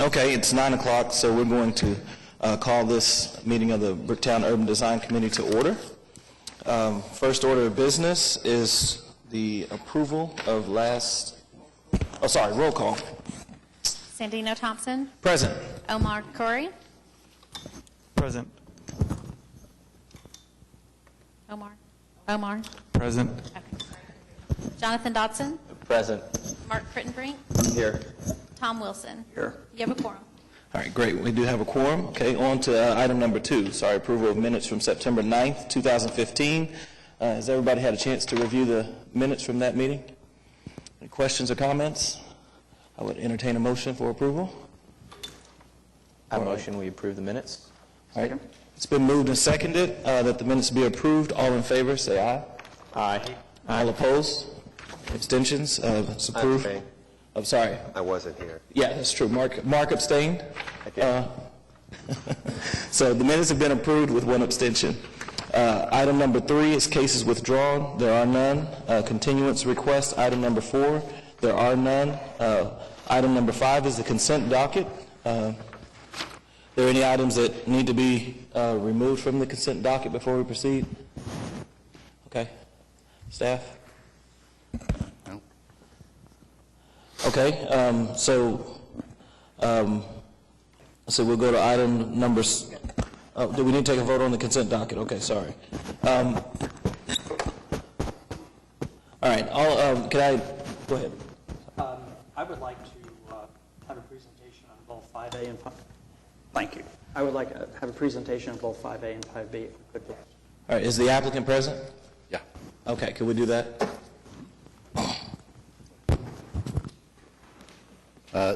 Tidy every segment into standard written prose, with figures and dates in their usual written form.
Okay, it's 9 o'clock, so we're going to call this meeting of the Bricktown Urban Design Committee to order. First order of business is the approval of roll call. Sandino Thompson. Present. Omar Curry. Present. Omar. Present. Okay. Jonathan Dotson. Present. Mark Crittenbrink. Here. Tom Wilson. Here. You have a quorum. All right, great. We do have a quorum. Okay, on to item number 2. Approval of minutes from September 9th, 2015. Has everybody had a chance to review the minutes from that meeting? Any questions or comments? I would entertain a motion for approval. I motion we approve the minutes. All right. It's been moved and seconded that the minutes be approved. All in favor, say aye. Aye. All opposed? Abstentions? It's approved. Abstain. I'm sorry. I wasn't here. Yeah, that's true. Mark abstained. I did. So the minutes have been approved with one abstention. Item number 3 is cases withdrawn. There are none. Continuance request. Item number 4. There are none. Item number 5 is the consent docket. Are there any items that need to be removed from the consent docket before we proceed? Okay. Staff? No. Okay. So we'll go to item number... Oh, do we need to take a vote on the consent docket? Okay, sorry. All right. Can I... Go ahead. I would like to have a presentation on both 5A and 5. Thank you. I would like to have a presentation on both 5A and 5B, if we could, please. All right. Is the applicant present? Yeah. Okay. Could we do that?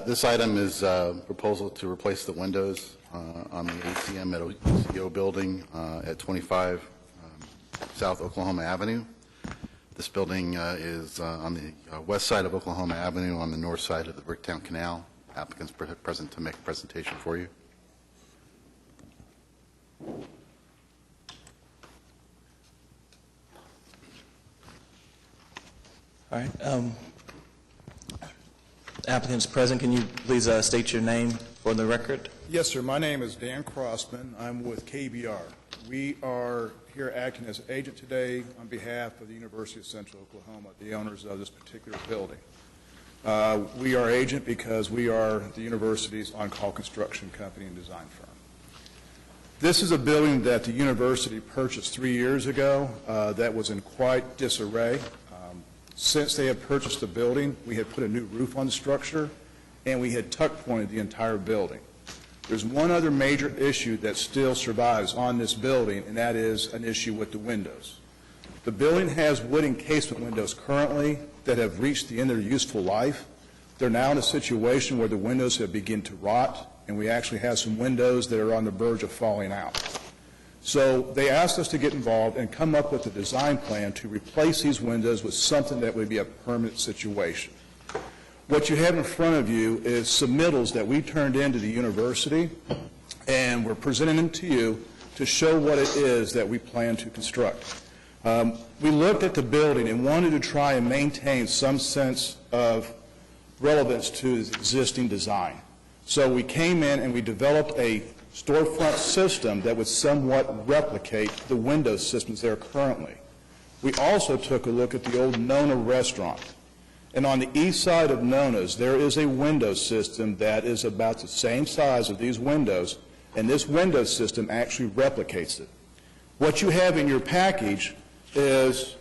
This item is a proposal to replace the windows on the ATM at OCO building at 25 South Oklahoma Avenue. This building is on the west side of Oklahoma Avenue on the north side of the Bricktown Canal. Applicant's present to make a presentation for you. All right. Applicant's present. Can you please state your name for the record? Yes, sir. My name is Dan Crossman. I'm with KBR. We are here acting as agent today on behalf of the University of Central Oklahoma, the owners of this particular building. We are agent because we are the university's on-call construction company and design firm. This is a building that the university purchased 3 years ago that was in quite disarray. Since they had purchased the building, we had put a new roof on the structure, and we had tuck pointed the entire building. There's one other major issue that still survives on this building, and that is an issue with the windows. The building has wood encasement windows currently that have reached the end of their useful life. They're now in a situation where the windows have begun to rot, and we actually have some windows that are on the verge of falling out. So they asked us to get involved and come up with a design plan to replace these windows with something that would be a permanent situation. What you have in front of you is submittals that we turned into the university, and we're presenting them to you to show what it is that we plan to construct. We looked at the building and wanted to try and maintain some sense of relevance to the existing design. So we came in and we developed a storefront system that would somewhat replicate the window systems there currently. We also took a look at the old Nona restaurant. And on the east side of Nona's, there is a window system that is about the same size of these windows, and this window system actually replicates it. What you have in your package is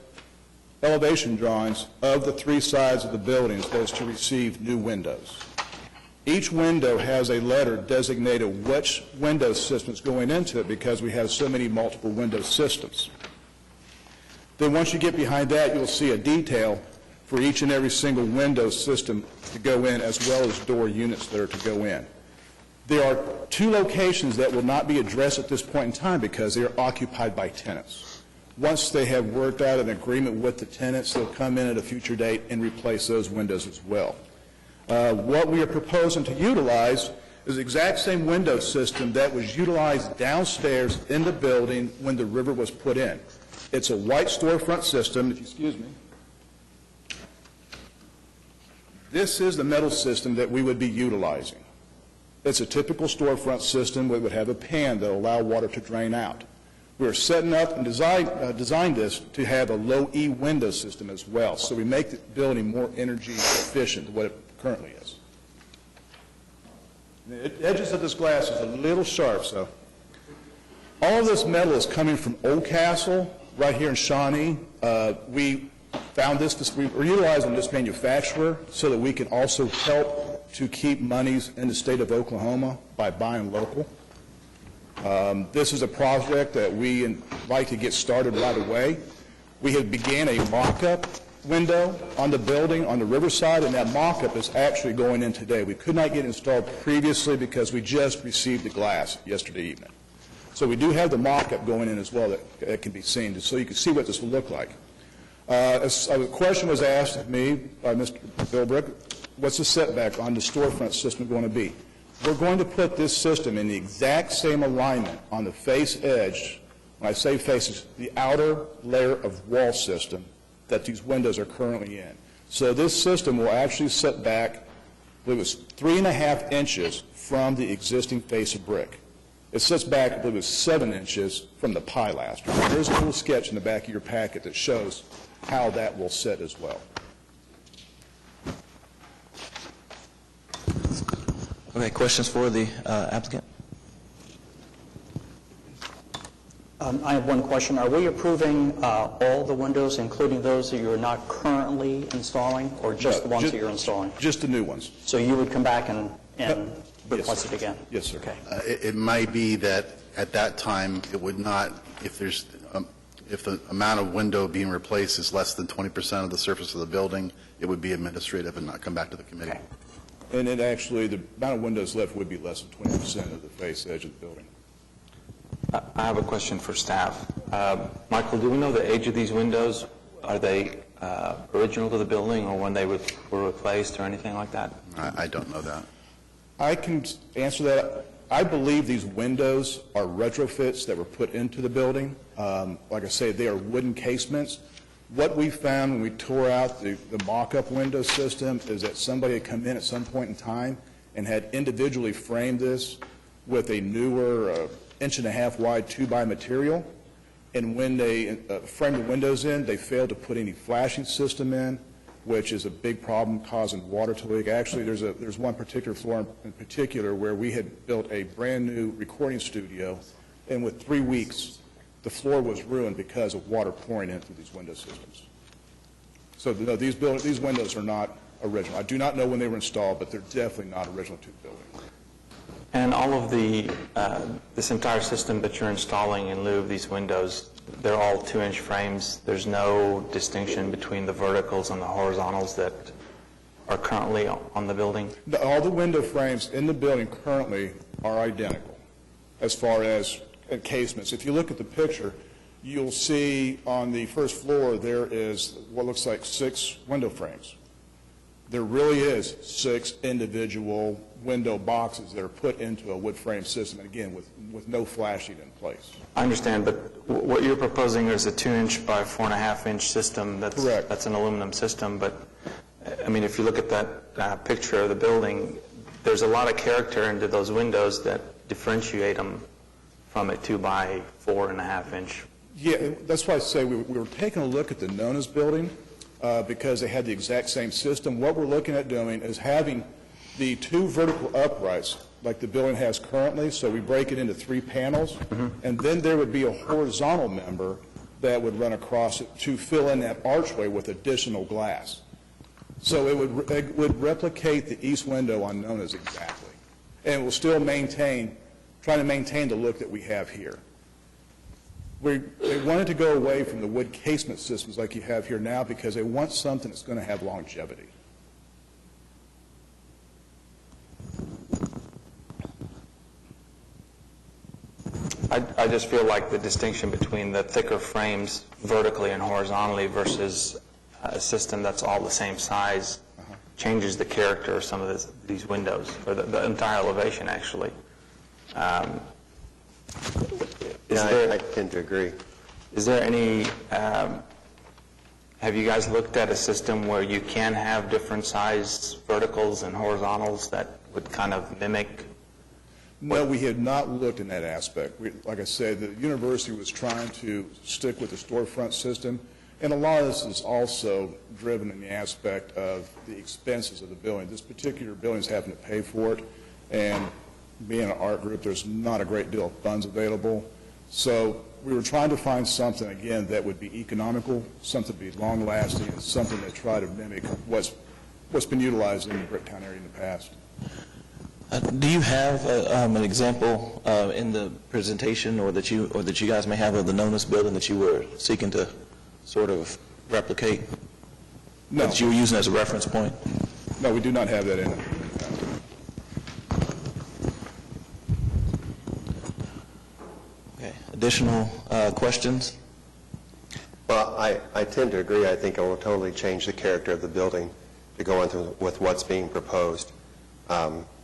elevation drawings of the 3 sides of the buildings that is to receive new windows. Each window has a letter designated which window system is going into it because we have so many multiple window systems. Then once you get behind that, you'll see a detail for each and every single window system to go in, as well as door units that are to go in. There are 2 locations that will not be addressed at this point in time because they are occupied by tenants. Once they have worked out an agreement with the tenants, they'll come in at a future date and replace those windows as well. What we are proposing to utilize is the exact same window system that was utilized downstairs in the building when the river was put in. It's a white storefront system, if you excuse me. This is the metal system that we would be utilizing. It's a typical storefront system. We would have a pan that will allow water to drain out. We're setting up and designed this to have a low E window system as well, so we make the building more energy efficient than what it currently is. The edges of this glass is a little sharp, so all of this metal is coming from Oldcastle, right here in Shawnee. We found this, we're utilizing this manufacturer so that we can also help to keep monies in the state of Oklahoma by buying local. This is a project that we like to get started right away. We had began a mock-up window on the building on the riverside, and that mock-up is actually going in today. We could not get installed previously because we just received the glass yesterday evening. So we do have the mock-up going in as well that can be seen, just so you can see what this will look like. A question was asked of me by Mr. Bilbrick, what's the setback on the storefront system going to be? We're going to put this system in the exact same alignment on the face edge. When I say faces, the outer layer of wall system that these windows are currently in. So this system will actually set back, I believe it was 3.5 inches from the existing face of brick. It sets back, I believe it was 7 inches from the pilaster. There's a little sketch in the back of your packet that shows how that will set as well. Okay, questions for the applicant? I have one question. Are we approving all the windows, including those that you're not currently installing, or just the ones that you're installing? Just the new ones. So you would come back and request it again? Yes, sir. Okay. It might be that at that time, it would not, if the amount of window being replaced is less than 20% of the surface of the building, it would be administrative and not come back to the committee. Okay. And it actually, the amount of windows left would be less than 20% of the face edge of the building. I have a question for staff. Michael, do we know the age of these windows? Are they original to the building or when they were replaced or anything like that? I don't know that. I can answer that. I believe these windows are retrofits that were put into the building. Like I say, they are wooden casements. What we found when we tore out the mock-up window system is that somebody had come in at some point in time and had individually framed this with a newer 1.5 wide 2x material. And when they framed the windows in, they failed to put any flashing system in, which is a big problem causing water to leak. Actually, there's one particular floor in particular where we had built a brand-new recording studio, and with 3 weeks, the floor was ruined because of water pouring in through these window systems. So no, these windows are not original. I do not know when they were installed, but they're definitely not original to the building. And all of this entire system that you're installing in lieu of these windows, they're all 2-inch frames. There's no distinction between the verticals and the horizontals that are currently on the building? All the window frames in the building currently are identical as far as casements. If you look at the picture, you'll see on the first floor there is what looks like 6 window frames. There really is 6 individual window boxes that are put into a wood frame system, and again, with no flashing in place. I understand, but what you're proposing is a 2-inch by 4.5-inch system. That's correct. That's an aluminum system, but I mean, if you look at that picture of the building, there's a lot of character into those windows that differentiate them from a 2 by 4.5-inch. Yeah, that's why I say we were taking a look at the Nona's building because they had the exact same system. What we're looking at doing is having the 2 vertical uprights like the building has currently, so we break it into 3 panels, and then there would be a horizontal member that would run across it to fill in that archway with additional glass. So it would replicate the east window on Nona's exactly, and it will still try to maintain the look that we have here. They wanted to go away from the wood casement systems like you have here now because they want something that's going to have longevity. I just feel like the distinction between the thicker frames vertically and horizontally versus a system that's all the same size changes the character of some of these windows, or the entire elevation, actually. I tend to agree. Is there any, have you guys looked at a system where you can have different size verticals and horizontals that would kind of mimic No, we had not looked in that aspect. Like I said, the university was trying to stick with the storefront system, and a lot of this is also driven in the aspect of the expenses of the building. This particular building is having to pay for it, and being an art group, there's not a great deal of funds available. So we were trying to find something, again, that would be economical, something to be long-lasting, and something that tried to mimic what's been utilized in the Bricktown area in the past. Do you have an example in the presentation, or that you guys may have, of the Nonis building that you were seeking to sort of replicate? No. That you were using as a reference point? No, we do not have that in it. Okay. Additional questions? Well, I tend to agree. I think it will totally change the character of the building to go into with what's being proposed.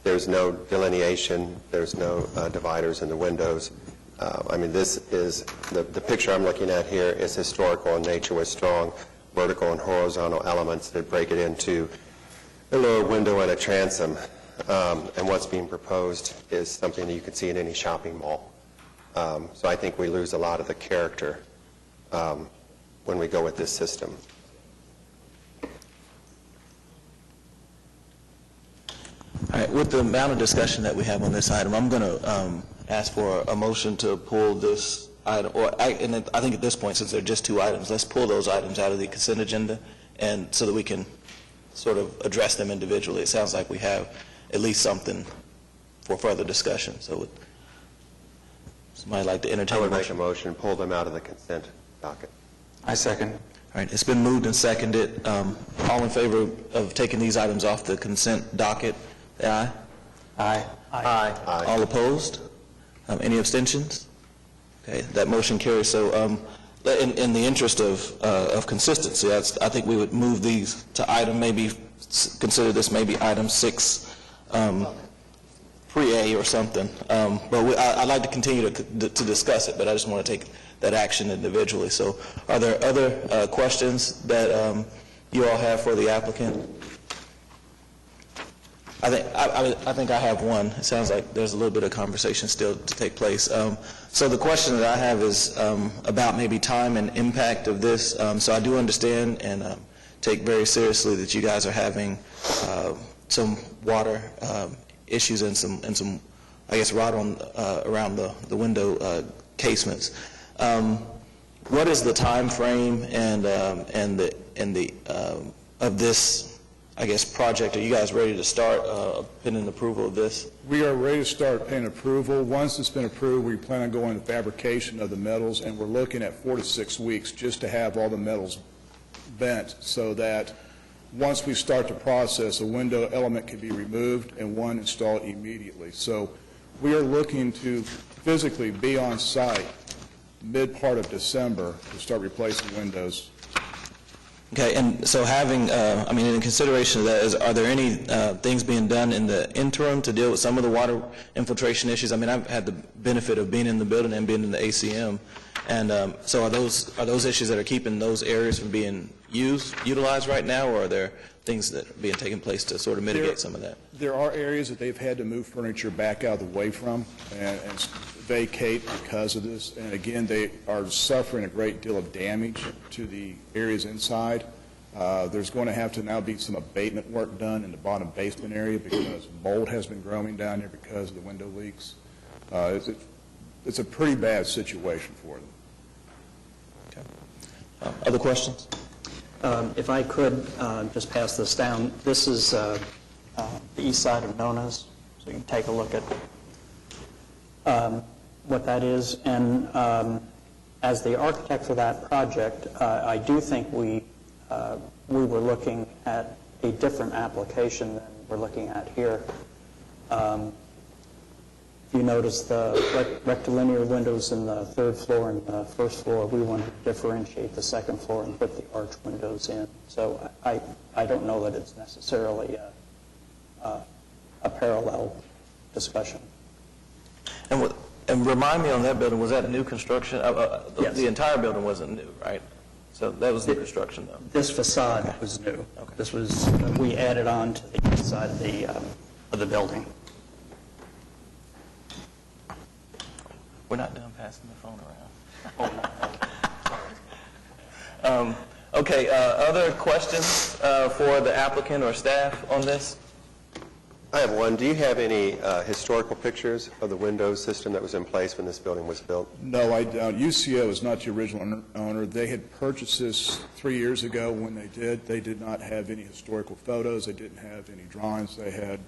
There's no delineation. There's no dividers in the windows. I mean, this is, the picture I'm looking at here is historical in nature with strong vertical and horizontal elements that break it into a lower window and a transom. And what's being proposed is something that you can see in any shopping mall. So I think we lose a lot of the character when we go with this system. All right, with the amount of discussion that we have on this item, I'm going to ask for a motion to pull this item, and I think at this point, since they're just two items, let's pull those items out of the consent agenda, and so that we can sort of address them individually. It sounds like we have at least something for further discussion. So would somebody like to entertain I would a make a motion? motion, pull them out of the consent docket. I second. All right, it's been moved and seconded. All in favor of taking these items off the consent docket, say aye. Aye. Aye. Aye. All opposed? Any abstentions? Okay, that motion carries. So in the interest of consistency, I think we would move these to item, maybe consider this maybe item 6, pre-A or something. But I'd like to continue to discuss it, but I just want to take that action individually. So are there other questions that you all have for the applicant? I think I have one. It sounds like there's a little bit of conversation still to take place. So the question that I have is about maybe time and impact of this. So I do understand and take very seriously that you guys are having some water issues and some I guess rot on around the window casements. What is the time frame and of this, I guess, project? Are you guys ready to start pending approval of this? We are ready to start pending approval. Once it's been approved, we plan on going to fabrication of the metals, and we're looking at 4 to 6 weeks just to have all the metals bent, so that once we start the process, a window element can be removed and one installed immediately. So we are looking to physically be on site mid-part of December to start replacing windows. Okay, and so having, in consideration of that, are there any things being done in the interim to deal with some of the water infiltration issues? I mean, I've had the benefit of being in the building and being in the ACM, and so are those issues that are keeping those areas from being utilized right now, or are there things that are being taken place to sort of mitigate some of that? There are areas that they've had to move furniture back out of the way from and vacate because of this. And again, they are suffering a great deal of damage to the areas inside. There's going to have to now be some abatement work done in the bottom basement area because mold has been growing down there because of the window leaks. It's a pretty bad situation for them. Okay. Other questions? If I could just pass this down, this is the east side of Nona's, so you can take a look at what that is. And as the architect for that project, I do think we were looking at a different application than we're looking at here. If you notice the rectilinear windows in the third floor and the first floor, we wanted to differentiate the second floor and put the arch windows in. So I don't know that it's necessarily a parallel discussion. And remind me on that building, was that new construction? Yes. The entire building wasn't new, right? So that was new construction, though. This facade was new. Okay. This was, we added on to the east side of the building. We're not done passing the phone around. Okay, other questions for the applicant or staff on this? I have one. Do you have any historical pictures of the windows system that was in place when this building was built? No, I don't. UCO is not the original owner. They had purchased this 3 years ago when they did. They did not have any historical photos. They didn't have any drawings. They had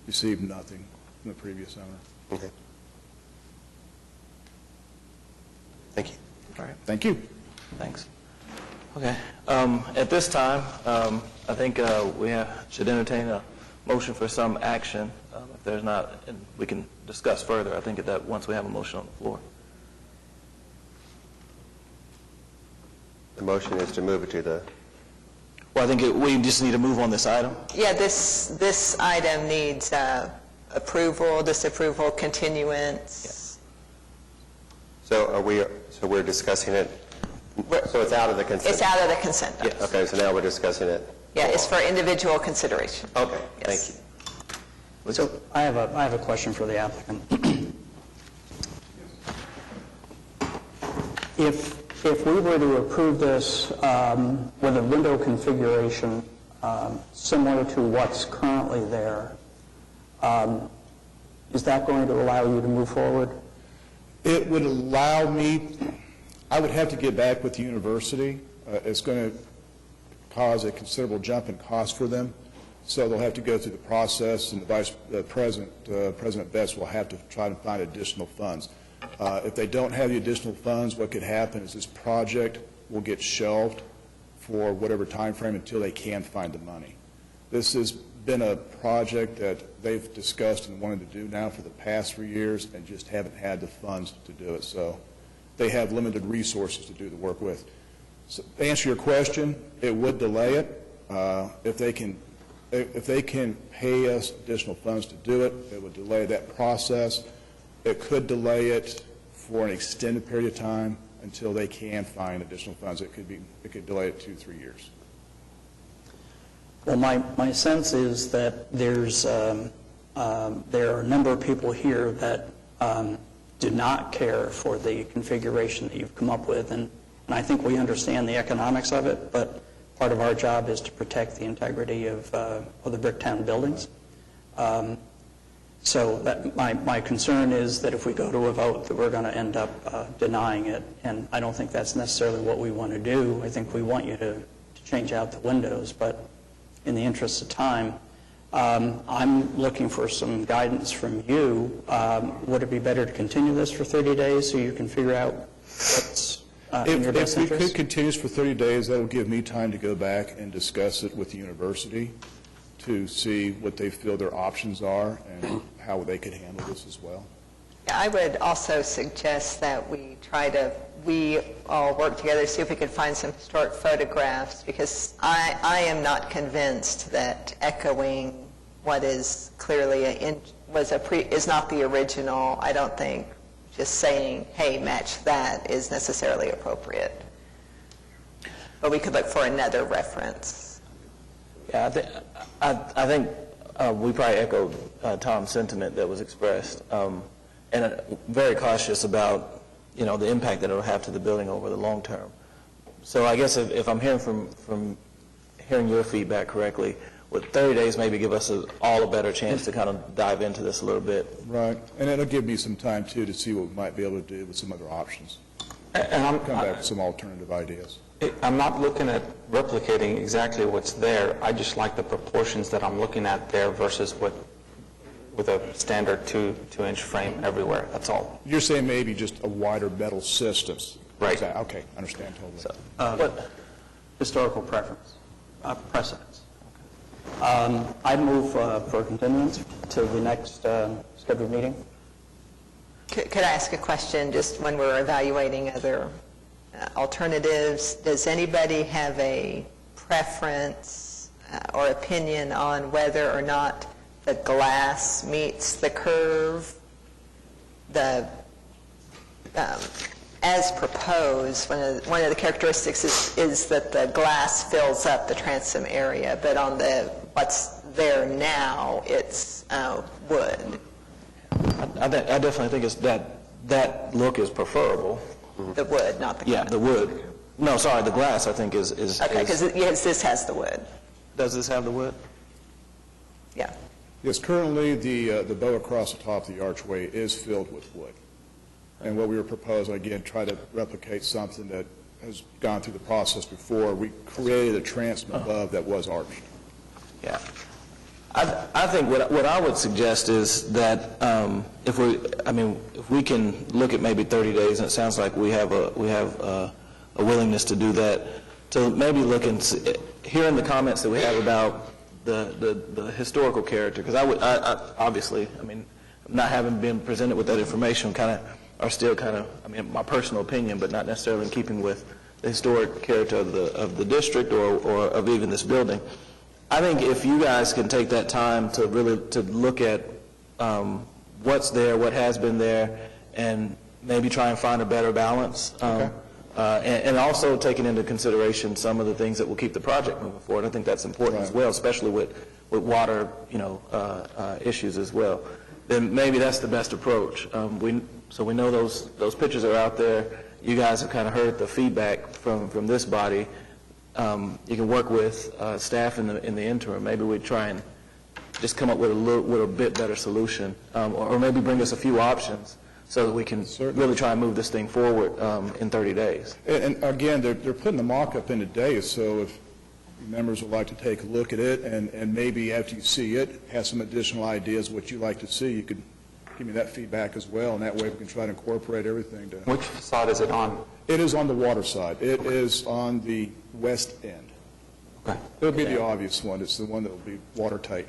received nothing from the previous owner. Okay. Thank you. All right. Thank you. Thanks. Okay. At this time, I think we should entertain a motion for some action. If there's not, and we can discuss further, I think that once we have a motion on the floor. The motion is to move it to the... Well, I think we just need to move on this item. Yeah, this item needs approval, disapproval, continuance. So we're discussing it, so it's out of the consent? It's out of the consent. Yes. Okay, so now we're discussing it. Yeah, it's for individual consideration. Okay, Yes. thank you. So I have a question for the applicant. If we were to approve this with a window configuration similar to what's currently there, is that going to allow you to move forward? It would allow me, I would have to get back with the university. It's going to cause a considerable jump in cost for them, so they'll have to go through the process, and President Betts will have to try to find additional funds. If they don't have the additional funds, what could happen is this project will get shelved for whatever time frame until they can find the money. This has been a project that they've discussed and wanted to do now for the past 3 years and just haven't had the funds to do it. So they have limited resources to do the work with. So to answer your question, it would delay it. If they can pay us additional funds to do it, it would delay that process. It could delay it for an extended period of time until they can find additional funds. It could delay it 2-3 years. Well, my sense is that there are a number of people here that do not care for the configuration that you've come up with, and I think we understand the economics of it, but part of our job is to protect the integrity of the Bricktown buildings. So that my concern is that if we go to a vote, that we're going to end up denying it, and I don't think that's necessarily what we want to do. I think we want you to change out the windows, but in the interest of time, I'm looking for some guidance from you. Would it be better to continue this for 30 days so you can figure out what's in your best If we interest? could continue this for 30 days, that will give me time to go back and discuss it with the university to see what they feel their options are and how they could handle this as well. Yeah, I would also suggest that we all work together to see if we can find some historic photographs, because I am not convinced that echoing what is clearly is not the original. I don't think just saying, hey, match that is necessarily appropriate. But we could look for another reference. Yeah, I think we probably echoed Tom's sentiment that was expressed, and very cautious about, the impact that it will have to the building over the long term. So I guess if I'm hearing from hearing your feedback correctly, would 30 days maybe give us all a better chance to kind of dive into this a little bit? Right, and it'll give me some time, too, to see what we might be able to do with some other options. And Come back with some alternative ideas. I'm not looking at replicating exactly what's there. I just like the proportions that I'm looking at there versus with a standard 2-inch frame everywhere. That's all. You're saying maybe just a wider metal system. Right. Okay, understand totally. Historical precedence. I move for continuance to the next scheduled meeting. Could I ask a question just when we're evaluating other alternatives? Does anybody have a preference or opinion on whether or not the glass meets the curve? As proposed, one of the characteristics is that the glass fills up the transom area, but on what's there now, it's wood. I definitely think it's that that look is preferable. The wood, not the Yeah, glass. the wood. No, sorry, the glass, I think, is... Okay, because this has the wood. Does this have the wood? Yeah. Yes, currently, the bow across the top of the archway is filled with wood. And what we were proposing, again, try to replicate something that has gone through the process before. We created a transom above that was arched. Yeah. I think what I would suggest is that if we can look at maybe 30 days, and it sounds like we have a willingness to do that, to maybe look and hear in the comments that we have about the historical character, because I obviously, not having been presented with that information, are still my personal opinion, but not necessarily in keeping with the historic character of the district or of even this building. I think if you guys can take that time to really to look at what's there, what has been there, and maybe try and find a better balance, and also taking into consideration some of the things that will keep the project moving forward. I think that's important as well, especially with water, issues as well. Then maybe that's the best approach. So we know those pictures are out there. You guys have kind of heard the feedback from this body. You can work with staff in the interim. Maybe we try and just come up with a bit better solution, or maybe bring us a few options so that we can really try and move this thing forward in 30 days. And again, they're putting the mock-up in today, so if members would like to take a look at it, and maybe after you see it, have some additional ideas what you'd like to see, you could give me that feedback as well, and that way we can try to incorporate everything. Which facade is it on? It is on the water side. It is on the west end. Okay. It'll be the obvious one. It's the one that will be watertight.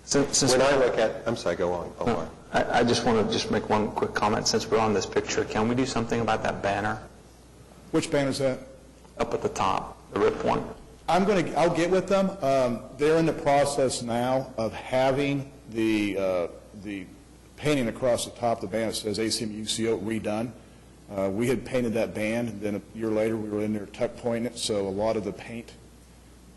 Since When I look at, I'm sorry, go on. I just want to make one quick comment. Since we're on this picture, can we do something about that banner Which banner is that? up at the top, the rip one? I'll get with them. They're in the process now of having the painting across the top of the band that says ACM UCO redone. We had painted that band, and then a year later we were in there tuck pointing it, so a lot of the paint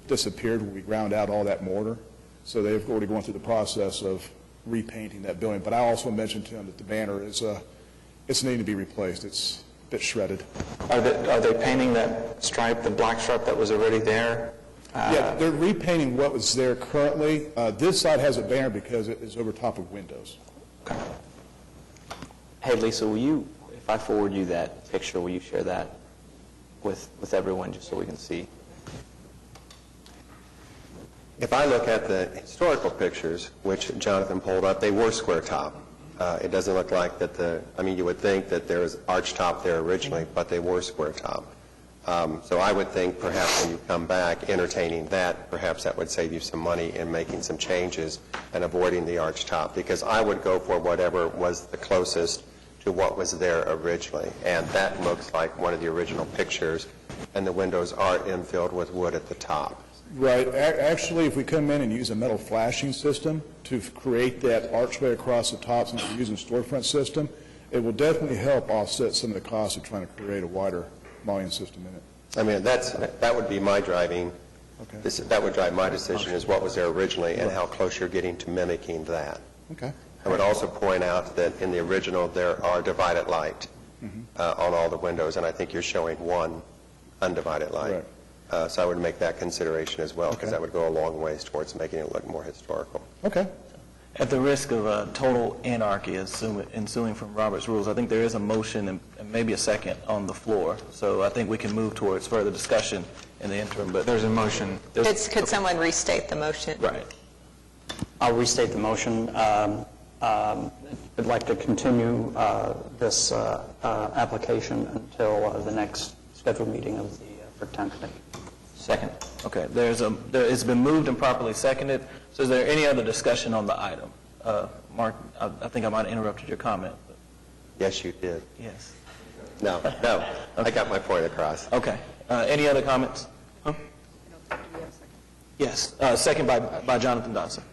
disappeared when we ground out all that mortar. So they've already gone through the process of repainting that building. But I also mentioned to them that the banner is it's needing to be replaced. It's a bit shredded. Are they painting that stripe, the black stripe that was already there? Yeah, they're repainting what was there currently. This side has a banner because it is over top of windows. Okay. Hey, Lisa, if I forward you that picture, will you share that with everyone just so we can see? If I look at the historical pictures, which Jonathan pulled up, they were square top. It doesn't look like that you would think that there was arch top there originally, but they were square top. So I would think perhaps when you come back entertaining that, perhaps that would save you some money in making some changes and avoiding the arch top, because I would go for whatever was the closest to what was there originally. And that looks like one of the original pictures, and the windows are infilled with wood at the top. Right. Actually, if we come in and use a metal flashing system to create that archway across the top, since we're using a storefront system, it will definitely help offset some of the costs of trying to create a wider volume system in it. I mean, that would be my driving, Okay. that would drive my decision, is what was there originally and how close you're getting to mimicking that. Okay. I would also point out that in the original, there are divided light on all the windows, and I think you're showing one undivided light. Right. So I would make that consideration as well, because Okay. that would go a long ways towards making it look more historical. Okay. At the risk of total anarchy ensuing from Robert's rules, I think there is a motion and maybe a second on the floor. So I think we can move towards further discussion in the interim. But There's a motion. Could someone restate the motion? right. I'll restate the motion. I'd like to continue this application until the next scheduled meeting of the Bricktown Committee. Second. Okay. It's been moved and properly seconded. So is there any other discussion on the item? Mark, I think I might have interrupted your comment. But Yes, you did. yes. No, I got my point across. Okay. Any other comments? Huh? Yes. Second by Jonathan Dodson.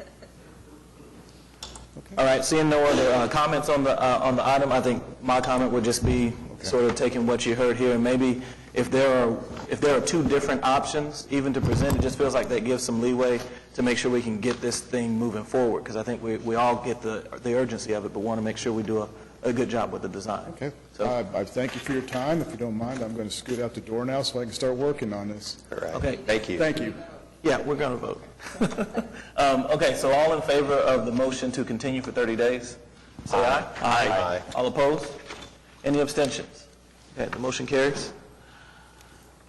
All right. Seeing no other comments on the item, I think my comment would just be sort of taking what you heard here, and maybe if there are two different options, even to present, it just feels like that gives some leeway to make sure we can get this thing moving forward. Because I think we all get the urgency of it, but want to make sure we do a a good job with the design. Okay. So, I thank you for your time. If you don't mind, I'm going to scoot out the door now so I can start working on this. All right. okay. Thank you. Thank you. Yeah, we're going to vote. Okay, so all in favor of the motion to continue for 30 days? Say aye. Aye. All opposed? Any abstentions? Okay, the motion carries.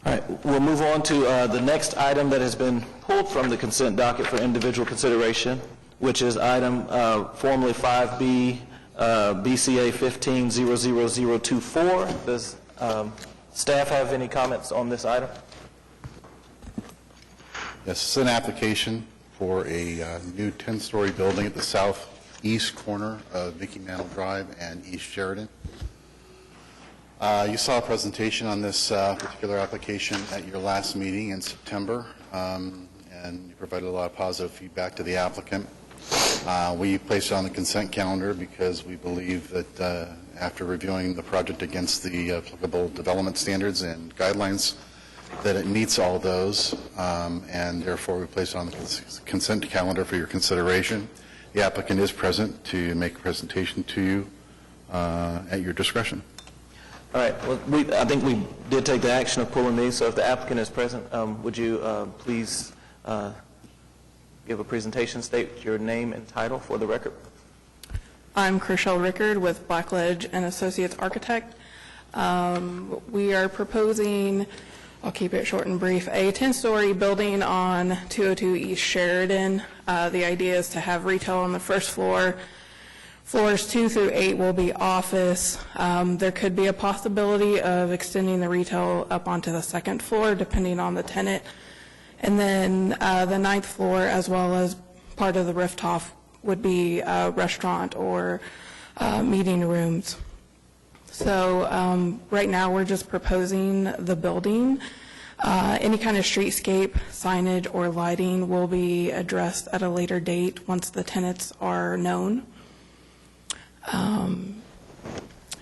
All right, we'll move on to the next item that has been pulled from the consent docket for individual consideration, which is item formerly 5B, BCA 15-00024. Does staff have any comments on this item? Yes, it's an application for a new 10-story building at the southeast corner of Mickey Mantle Drive and East Sheridan. You saw a presentation on this particular application at your last meeting in September, and you provided a lot of positive feedback to the applicant. We placed it on the consent calendar because we believe that after reviewing the project against the applicable development standards and guidelines, that it meets all those, and therefore we place it on the consent calendar for your consideration. The applicant is present to make a presentation to you at your discretion. All right, well, I think we did take the action of pulling these, so if the applicant is present, would you please give a presentation, state your name and title for the record? I'm Kershell Rickard with Blackledge and Associates Architect. We are proposing, I'll keep it short and brief, a 10-story building on 202 East Sheridan. The idea is to have retail on the first floor. Floors 2 through 8 will be office. There could be a possibility of extending the retail up onto the second floor, depending on the tenant. And then the 9th floor, as well as part of the rooftop, would be a restaurant or meeting rooms. So right now we're just proposing the building. Any kind of streetscape, signage, or lighting will be addressed at a later date once the tenants are known.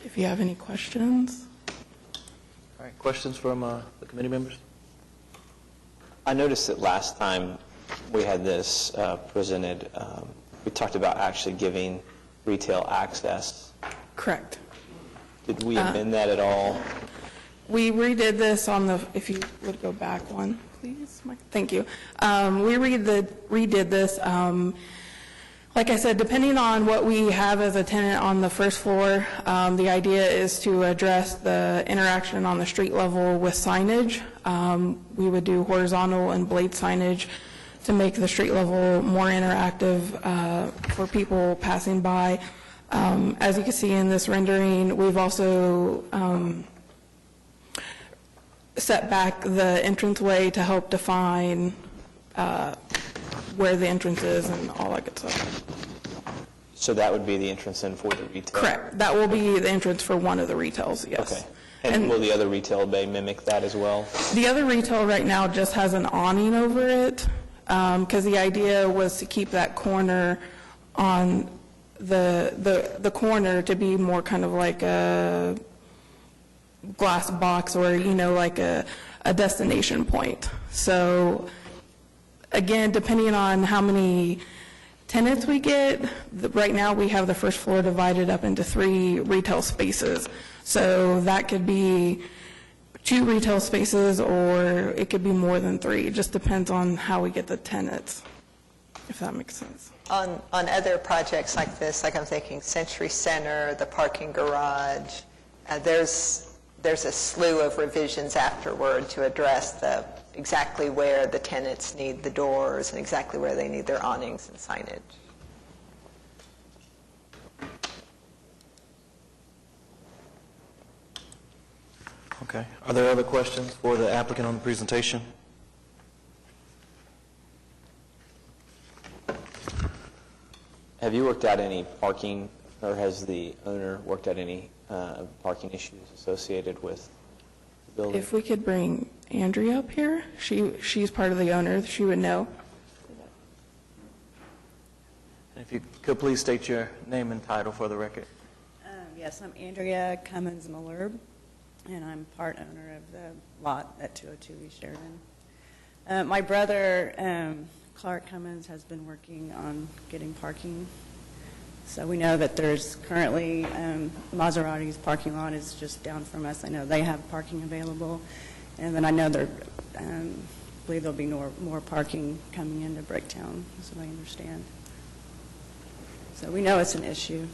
If you have any questions. All right, questions from the committee members? I noticed that last time we had this presented, we talked about actually giving retail access. Correct. Did we amend that at all? We redid this on the, if you would go back one, please, Mike. Thank you. We redid this. Like I said, depending on what we have as a tenant on the first floor, the idea is to address the interaction on the street level with signage. We would do horizontal and blade signage to make the street level more interactive for people passing by. As you can see in this rendering, we've also set back the entranceway to help define where the entrance is and all that good stuff. So that would be the entrance in for the retail? Correct. That will be the entrance for one of the retails, yes. Okay. And will the other retail bay mimic that as well? The other retail right now just has an awning over it, because the idea was to keep that corner on the corner to be more kind of like a glass box or, like a destination point. So again, depending on how many tenants we get, right now we have the first floor divided up into 3 retail spaces. So that could be 2 retail spaces or it could be more than 3. It just depends on how we get the tenants, if that makes sense. On other projects like this, like I'm thinking Century Center, the parking garage, there's a slew of revisions afterward to address exactly where the tenants need the doors and exactly where they need their awnings and signage. Okay. Are there other questions for the applicant on the presentation? Have you worked out any parking, or has the owner worked out any parking issues associated with the building? If we could bring Andrea up here, she's part of the owner, she would know. And if you could please state your name and title for the record. Yes, I'm Andrea Cummins-Malherbe, and I'm part owner of the lot at 202 East Sheridan. My brother, Clark Cummins, has been working on getting parking So we know that there's currently, Maserati's parking lot is just down from us. I know they have parking available. And then I know I believe there'll be more parking coming into Bricktown, is what I understand. So we know it's an issue.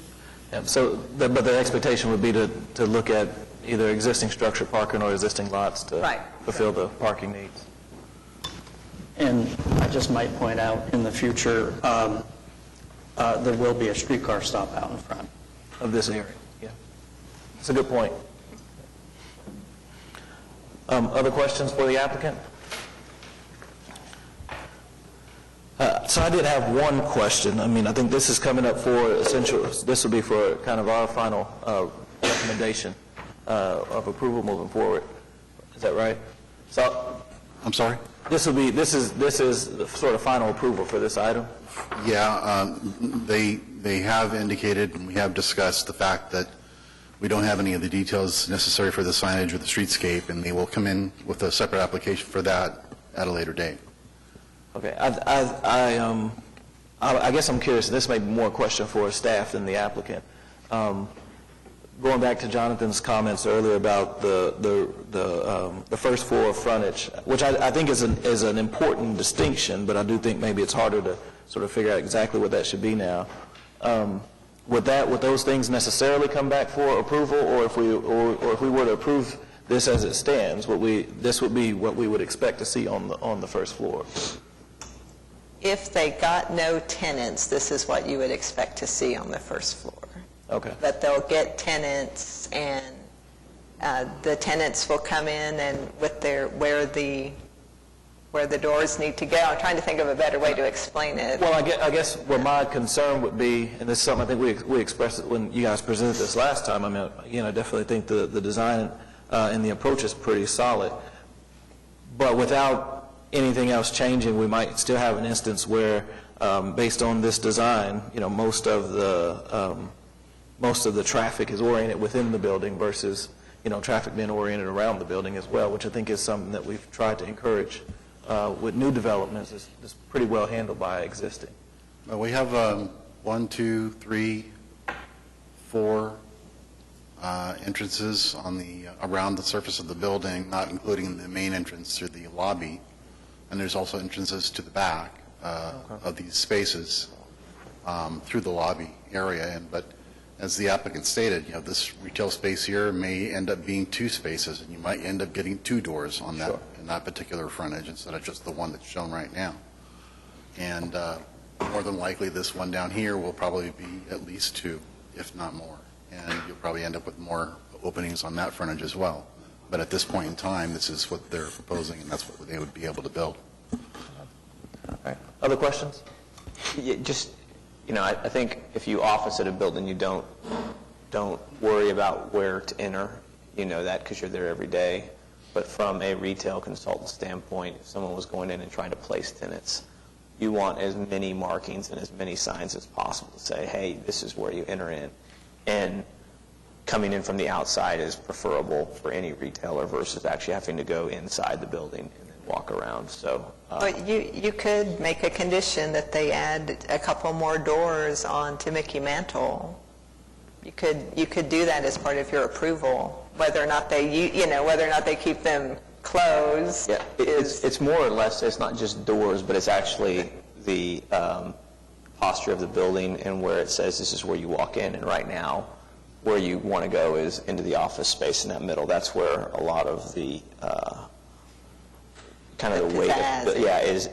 Yeah, so, but the expectation would be to look at either existing structured parking or existing lots to Right. fulfill the parking needs. And I just might point out, in the future, there will be a streetcar stop out in front. Of this area, yeah. That's a good point. Other questions for the applicant? So I did have one question. I mean, I think this is coming up for essential, this will be for kind of our final recommendation of approval moving forward. Is that right? So I'm sorry? this is the sort of final approval for this item? Yeah, they have indicated, and we have discussed the fact that we don't have any of the details necessary for the signage or the streetscape, and they will come in with a separate application for that at a later date. Okay, I guess I'm curious, this may be more a question for staff than the applicant. Going back to Jonathan's comments earlier about the first floor frontage, which I think is an important distinction, but I do think maybe it's harder to sort of figure out exactly what that should be now. Would those things necessarily come back for approval, or if we were to approve this as it stands, this would be what we would expect to see on the first floor? If they got no tenants, this is what you would expect to see on the first floor. Okay. That they'll get tenants, and the tenants will come in and with where the doors need to go. I'm trying to think of a better way to explain it. Well, I guess what my concern would be, and this is something I think we expressed it when you guys presented this last time. I mean, I definitely think the design and the approach is pretty solid. But without anything else changing, we might still have an instance where, based on this design, most of the traffic is oriented within the building versus, traffic being oriented around the building as well, which I think is something that we've tried to encourage with new developments. Is pretty well handled by existing. We have 1, 2, 3, 4 entrances around the surface of the building, not including the main entrance through the lobby. And there's also entrances to the back of these spaces through the lobby area. But as the applicant stated, this retail space here may end up being 2 spaces, and you might end up getting 2 doors on that, Sure. in that particular frontage instead of just the one that's shown right now. And more than likely, this one down here will probably be at least 2, if not more. And you'll probably end up with more openings on that frontage as well. But at this point in time, this is what they're proposing, and that's what they would be able to build. All right. Other questions? I think if you office at a building, you don't worry about where to enter. You know that because you're there every day. But from a retail consultant standpoint, if someone was going in and trying to place tenants, you want as many markings and as many signs as possible to say, hey, this is where you enter in. And coming in from the outside is preferable for any retailer versus actually having to go inside the building and then walk around. So, But you could make a condition that they add a couple more doors onto Mickey Mantle. You could do that as part of your approval, whether or not they keep them closed. yeah, it's more or less, it's not just doors, but it's actually the posture of the building and where it says this is where you walk in. And right now, where you want to go is into the office space in that middle. That's where a lot of the kind of the weight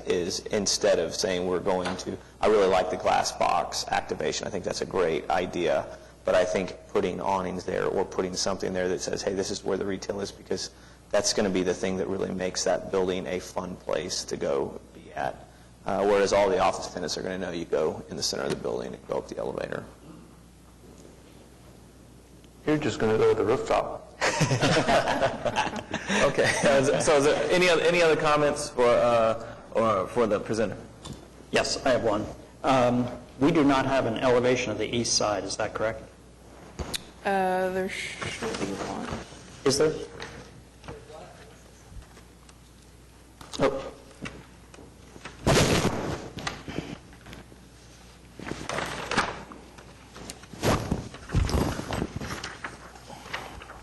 is instead of saying we're going to, I really like the glass box activation. I think that's a great idea. But I think putting awnings there or putting something there that says, hey, this is where the retail is, because that's going to be the thing that really makes that building a fun place to go be at. Whereas all the office tenants are going to know you go in the center of the building and go up the elevator. You're just going to go to the rooftop. Okay. So is there any other comments for the presenter? Yes, I have one. We do not have an elevation of the east side, is that correct? There should be one. Is there? Oh.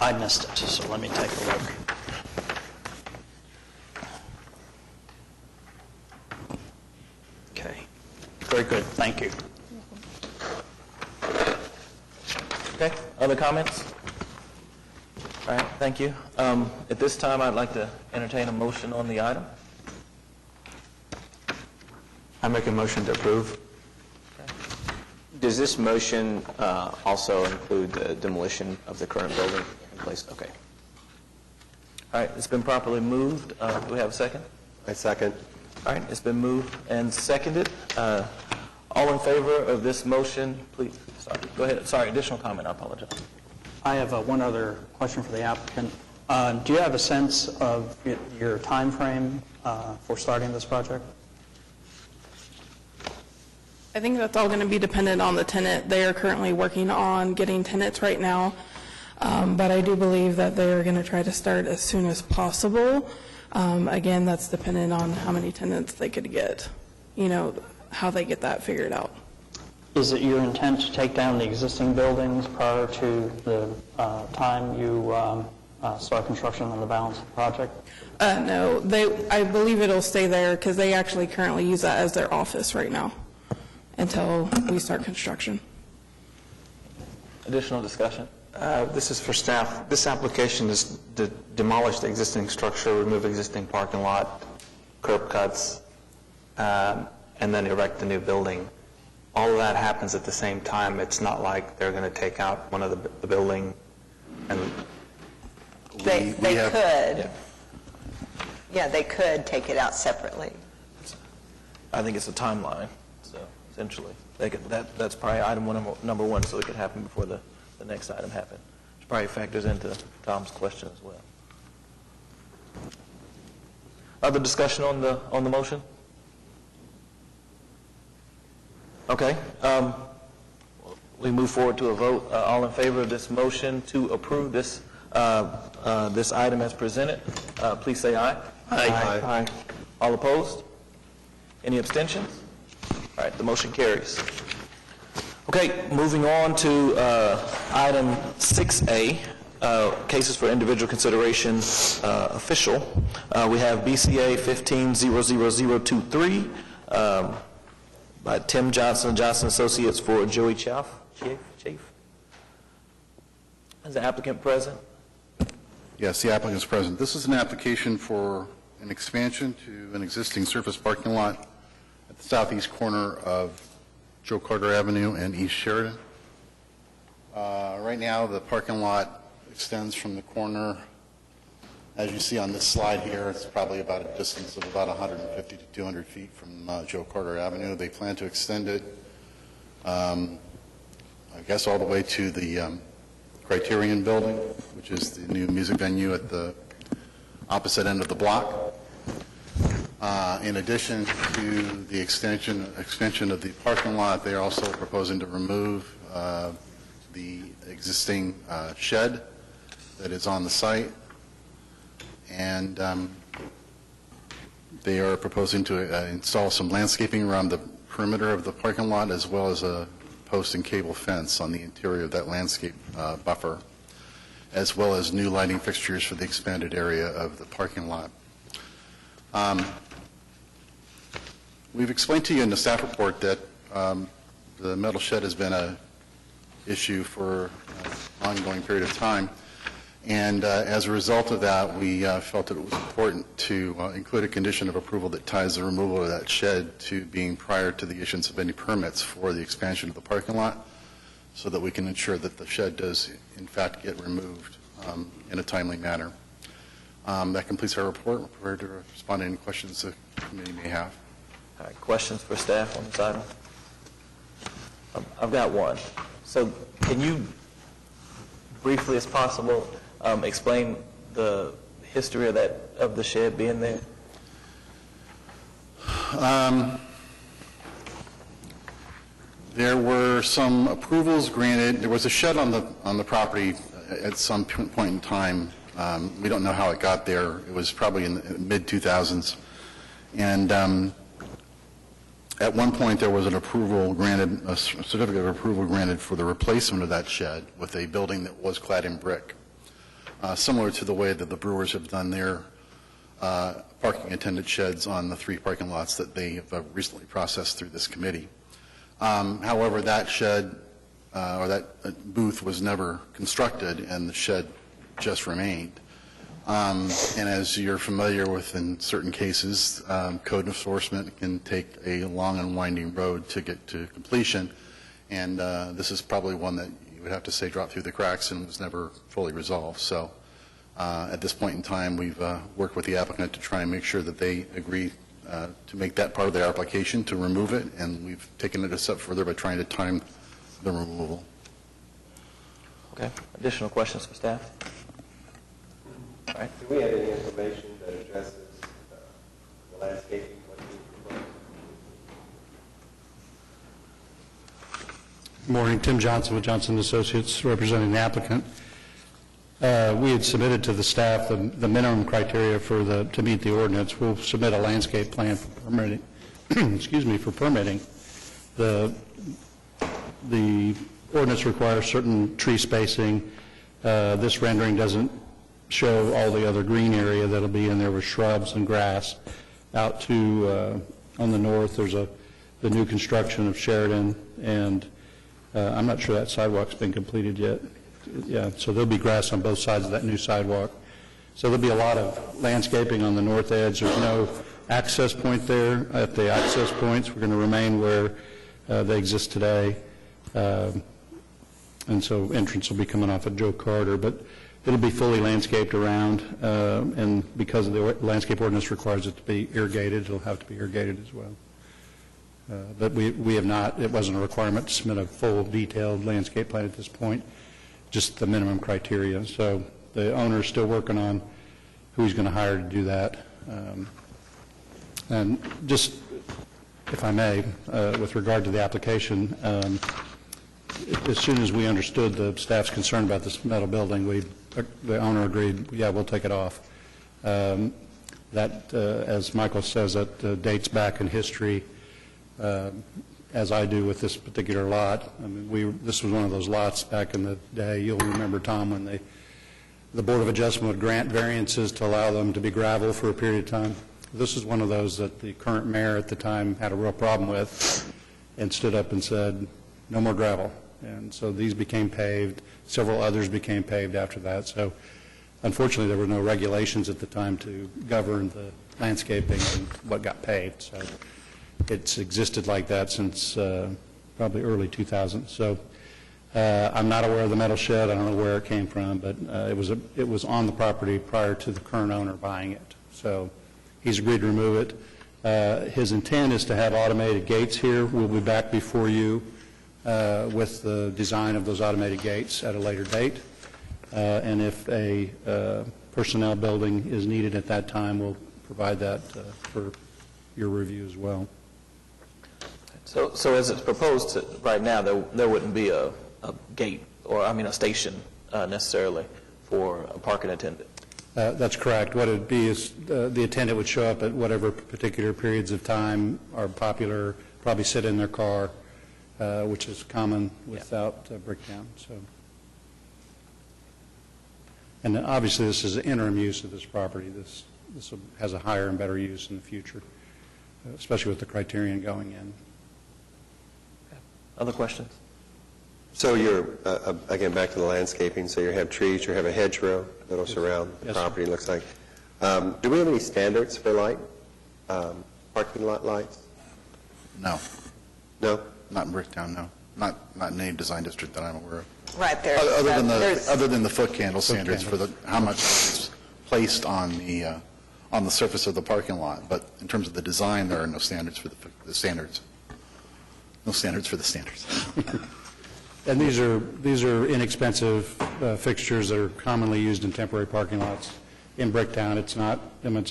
I missed it, so let me take a look. Okay, very good, thank you. Okay, other comments? All right, thank you. At this time, I'd like to entertain a motion on the item. I make a motion to approve. Does this motion also include the demolition of the current building in place? Okay. All right, it's been properly moved. Do we have a second? I second. All right, it's been moved and seconded. All in favor of this motion, please, sorry, go ahead. Sorry, additional comment, I apologize. I have one other question for the applicant. Do you have a sense of your time frame for starting this project? I think that's all going to be dependent on the tenant. They are currently working on getting tenants right now, but I do believe that they are going to try to start as soon as possible. Again, that's dependent on how many tenants they could get, how they get that figured out. Is it your intent to take down the existing buildings prior to the time you start construction on the balance of the project? No, I believe it'll stay there because they actually currently use that as their office right now until we start construction. Additional discussion? This is for staff. This application is to demolish the existing structure, remove existing parking lot, curb cuts, and then erect the new building. All of that happens at the same time. It's not like they're going to take out one of the building and... They could. Yeah. Yeah, they could take it out separately. I think it's a timeline, so essentially, that's probably item number one, so it could happen before the next item happens. Which probably factors into Tom's question as well. Other discussion on the motion? Okay. We move forward to a vote. All in favor of this motion to approve this this item as presented, please say aye. Aye. Aye. All opposed? Any abstentions? All right, the motion carries. Okay, moving on to item 6A, cases for individual consideration official. We have BCA 15-00023 by Tim Johnson, Johnson Associates for Joey Chief. Is the applicant present? Yes, the applicant is present. This is an application for an expansion to an existing surface parking lot at the southeast corner of Joe Carter Avenue and East Sheridan. Right now, the parking lot extends from the corner, as you see on this slide here. It's probably about a distance of about 150 to 200 feet from Joe Carter Avenue. They plan to extend it, I guess, all the way to the Criterion Building, which is the new music venue at the opposite end of the block. In addition to the extension of the parking lot, they are also proposing to remove the existing shed that is on the site, and they are proposing to install some landscaping around the perimeter of the parking lot, as well as a post and cable fence on the interior of that landscape buffer, as well as new lighting fixtures for the expanded area of the parking lot. We've explained to you in the staff report that the metal shed has been an issue for an ongoing period of time, and as a result of that, we felt that it was important to include a condition of approval that ties the removal of that shed to being prior to the issuance of any permits for the expansion of the parking lot, so that we can ensure that the shed does, in fact, get removed in a timely manner. That completes our report. We're prepared to respond to any questions the committee may have. All right, questions for staff on this item? I've got one. So can you, briefly as possible, explain the history of the shed being there? There were some approvals granted. There was a shed on the property at some point in time. We don't know how it got there. It was probably in the mid-2000s. And at one point, there was an approval granted, a certificate of approval granted for the replacement of that shed with a building that was clad in brick. similar to the way that the Brewers have done their parking attendant sheds on the 3 parking lots that they have recently processed through this committee. However, that shed or that booth was never constructed, and the shed just remained. And as you're familiar with, in certain cases, code enforcement can take a long and winding road to get to completion, and this is probably one that you would have to say dropped through the cracks and was never fully resolved. So at this point in time, we've worked with the applicant to try and make sure that they agree to make that part of their application to remove it, and we've taken it a step further by trying to time the removal. Okay. Additional questions for staff? All right. Do we have any information that addresses the landscaping? Good morning. Tim Johnson with Johnson Associates, representing the applicant. We had submitted to the staff the minimum criteria to meet the ordinance. We'll submit a landscape plan for permitting. Excuse me, for permitting. The ordinance requires certain tree spacing. This rendering doesn't show all the other green area that'll be in there with shrubs and grass. Out to on the north, there's the new construction of Sheridan, and I'm not sure that sidewalk's been completed yet. Yeah, so there'll be grass on both sides of that new sidewalk. So there'll be a lot of landscaping on the north edge. There's no access point there. At the access points, we're going to remain where they exist today. And so entrance will be coming off of Joe Carter, but it'll be fully landscaped around, and because the landscape ordinance requires it to be irrigated, it'll have to be irrigated as well. But we have not, it wasn't a requirement to submit a full detailed landscape plan at this point, just the minimum criteria. So the owner is still working on who he's going to hire to do that. And just, if I may, with regard to the application, as soon as we understood the staff's concern about this metal building, the owner agreed, yeah, we'll take it off. That, as Michael says, that dates back in history, as I do with this particular lot. I mean, this was one of those lots back in the day. You'll remember, Tom, when the Board of Adjustment would grant variances to allow them to be gravel for a period of time. This is one of those that the current mayor at the time had a real problem with and stood up and said, no more gravel. And so these became paved. Several others became paved after that. So unfortunately, there were no regulations at the time to govern the landscaping and what got paved. So it's existed like that since probably early 2000s. So I'm not aware of the metal shed. I don't know where it came from, but it was on the property prior to the current owner buying it. So he's agreed to remove it. His intent is to have automated gates here. We'll be back before you with the design of those automated gates at a later date. And if a personnel building is needed at that time, we'll provide that for your review as well. So as it's proposed right now, there wouldn't be a gate or, a station necessarily for a parking attendant? That's correct. What it would be is the attendant would show up at whatever particular periods of time are popular, probably sit in their car, which is common without Bricktown. So, and obviously this is an interim use of this property. This has a higher and better use in the future, especially with the criterion going in. Other questions? So you're, again, back to the landscaping, so you have trees, you have a hedgerow that'll surround the property, it looks like. Do we have any standards for light, parking lot lights? No. No? Not in Bricktown, no. Not in any design district that I'm aware of. Right there. Other than the foot candle standards for how much is placed on the surface of the parking lot. But in terms of the design, there are no standards for the standards. No standards for the standards. And these are inexpensive fixtures that are commonly used in temporary parking lots in Bricktown. It's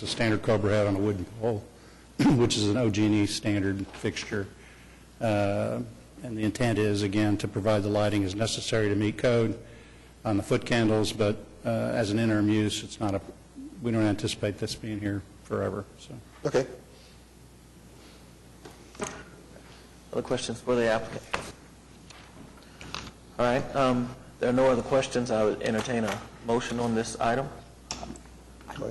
a standard Cobra head on a wooden pole, which is an OG&E standard fixture. And the intent is, again, to provide the lighting as necessary to meet code on the foot candles, but as an interim use, we don't anticipate this being here forever. So. Okay. Other questions for the applicant? All right. There are no other questions. I would entertain a motion on this item?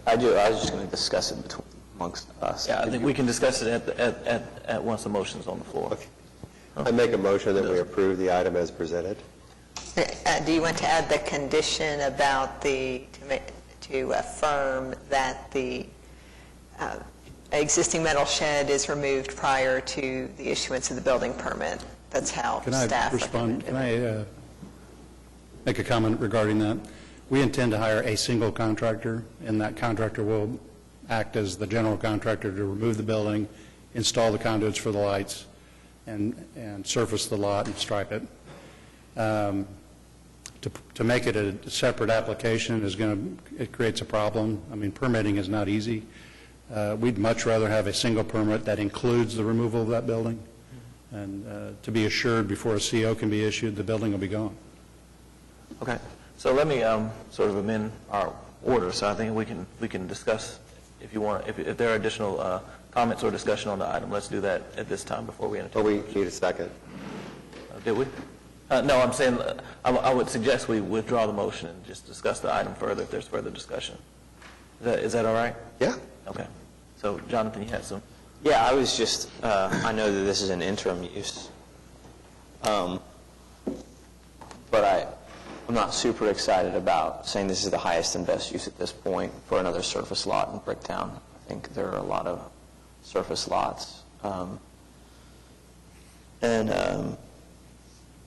I do. I was just going to discuss it amongst us. Yeah, I think we can discuss it at once the motion's on the floor. Okay. I make a motion that we approve the item as presented. Do you want to add the condition about to affirm that the existing metal shed is removed prior to the issuance of the building permit? That's how Can I staff respond? recommended Can I make a comment regarding that? We intend to hire a single contractor, and that contractor will act as the general contractor to remove the building, install the conduits for the lights, and surface the lot and stripe it. To make it a separate application it creates a problem. I mean, permitting is not easy. We'd much rather have a single permit that includes the removal of that building, and to be assured before a CO can be issued, the building will be gone. Okay, so let me sort of amend our order, so I think we can discuss, if you want, if there are additional comments or discussion on the item, let's do that at this time before we entertain. Oh, we need a second. Did we? No, I'm saying, I would suggest we withdraw the motion and just discuss the item further if there's further discussion. Is that all right? Yeah. Okay. So, Jonathan, you had some? Yeah, I was just, I know that this is an interim use, but I'm not super excited about saying this is the highest and best use at this point for another surface lot in Bricktown. I think there are a lot of surface lots.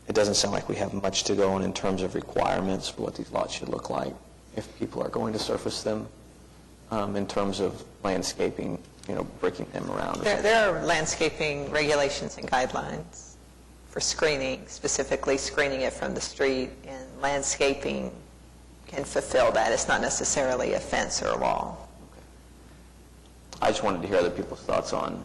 It doesn't sound like we have much to go on in terms of requirements for what these lots should look like if people are going to surface them, in terms of landscaping, breaking them around. There are landscaping regulations and guidelines for screening, specifically screening it from the street, and landscaping can fulfill that. It's not necessarily a fence or a wall. I just wanted to hear other people's thoughts on.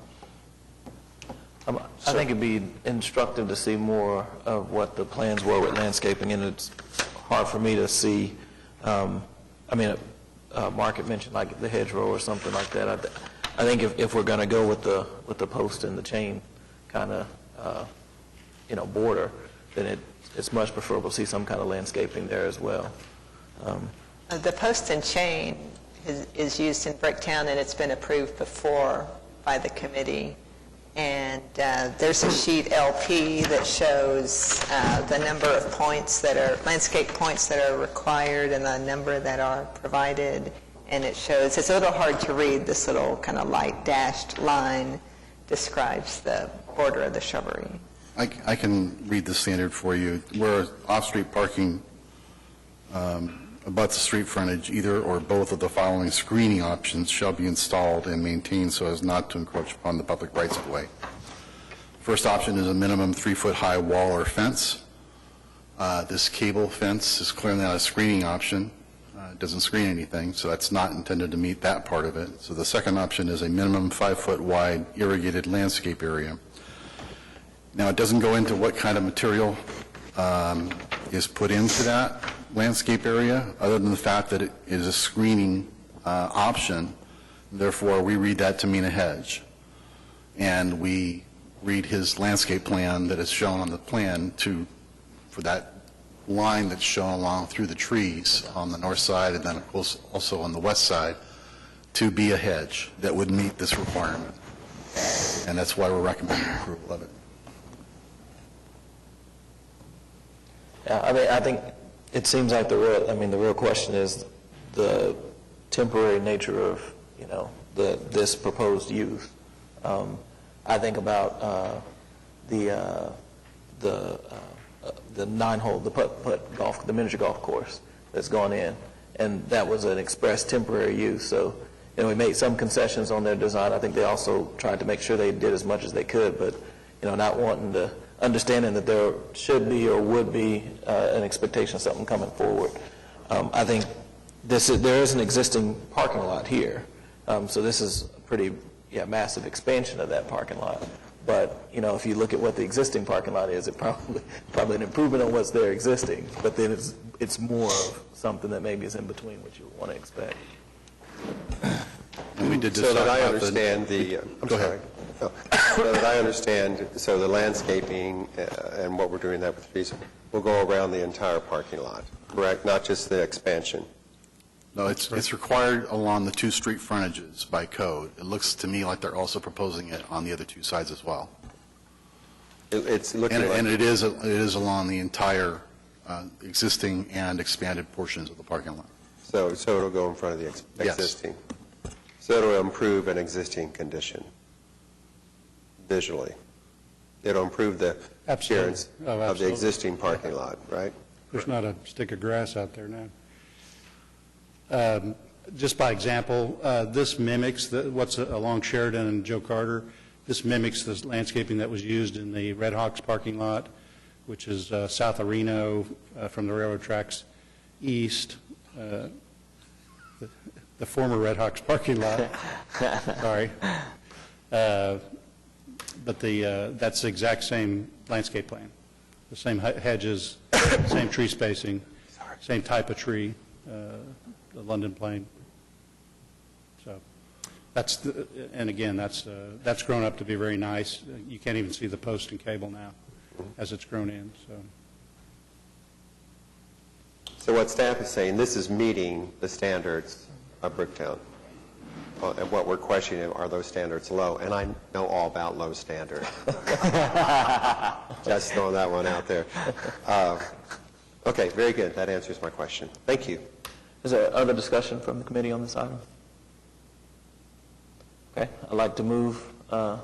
I think it'd be instructive to see more of what the plans were with landscaping, and it's hard for me to see, Mark had mentioned like the hedgerow or something like that. I think if we're going to go with the post and the chain kind of, border, then it's much preferable to see some kind of landscaping there as well. The post and chain is used in Bricktown, and it's been approved before by the committee. And there's a sheet LP that shows the number of points that are, landscape points that are required and the number that are provided. And it shows, it's a little hard to read, this little kind of light dashed line describes the border of the shrubbery. I can read the standard for you. Where off-street parking abuts the street frontage, either or both of the following screening options shall be installed and maintained so as not to encroach upon the public rights of way. First option is a minimum 3-foot-high wall or fence. This cable fence is clearly not a screening option. It doesn't screen anything, so that's not intended to meet that part of it. So the second option is a minimum 5-foot-wide irrigated landscape area. Now, it doesn't go into what kind of material is put into that landscape area, other than the fact that it is a screening option. Therefore, we read that to mean a hedge. And we read his landscape plan that is shown on the plan for that line that's shown along through the trees on the north side and then of course also on the west side to be a hedge that would meet this requirement. And that's why we're recommending approval of it. Yeah, I think it seems like the real question is the temporary nature of, this proposed use. I think about the 9-hole, the putt golf, the miniature golf course that's gone in, and that was an express temporary use. So, we made some concessions on their design. I think they also tried to make sure they did as much as they could, but, not wanting to, understanding that there should be or would be an expectation of something coming forward. I think there is an existing parking lot here, so this is a pretty massive expansion of that parking lot. But if you look at what the existing parking lot is, it probably an improvement on what's there existing. But then it's more of something that maybe is in between what you would want to expect. And we did So that I understand the, I'm Go sorry. ahead. So that I understand, so the landscaping and what we're doing that with trees will go around the entire parking lot, correct? Not just the expansion? No, it's required along the 2 street frontages by code. It looks to me like they're also proposing it on the other 2 sides as well. It's looking like... And it is along the entire existing and expanded portions of the parking lot. So it'll go in front of the Yes. existing? So it'll improve an existing condition visually? It'll improve the appearance of the absolutely. existing parking lot, right? There's not a stick of grass out there now. Just by example, this mimics what's along Sheridan and Joe Carter. This mimics the landscaping that was used in the Red Hawks parking lot, which is south of Reno from the railroad tracks east. The former Red Hawks parking lot. Sorry. But that's the exact same landscape plan. The same hedges, same tree spacing, same type of tree, the London plane. So that's, and again, that's grown up to be very nice. You can't even see the post and cable now as it's grown in. So what staff is saying, this is meeting the standards of Bricktown. And what we're questioning are those standards low. And I know all about low standards. Just throwing that one out there. Okay, very good. That answers my question. Thank you. Is there other discussion from the committee on this item? Okay, I'd like to move ask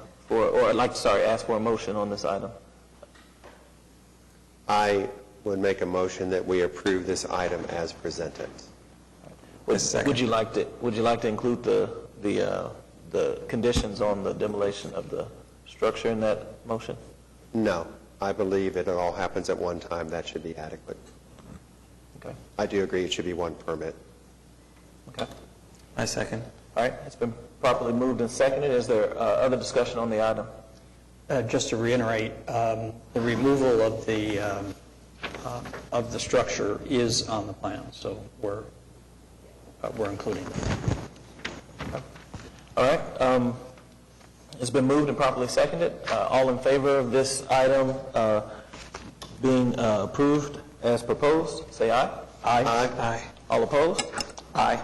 for a motion on this item. I would make a motion that we approve this item as presented. Would you like to include the conditions on the demolition of the structure in that motion? No. I believe it all happens at one time. That should be adequate. Okay. I do agree it should be one permit. Okay. I second. All right, it's been properly moved and seconded. Is there other discussion on the item? Just to reiterate, the removal of the structure is on the plan, so we're including that. All right. It's been moved and properly seconded. All in favor of this item being approved as proposed, say aye. Aye. Aye. All opposed? Aye.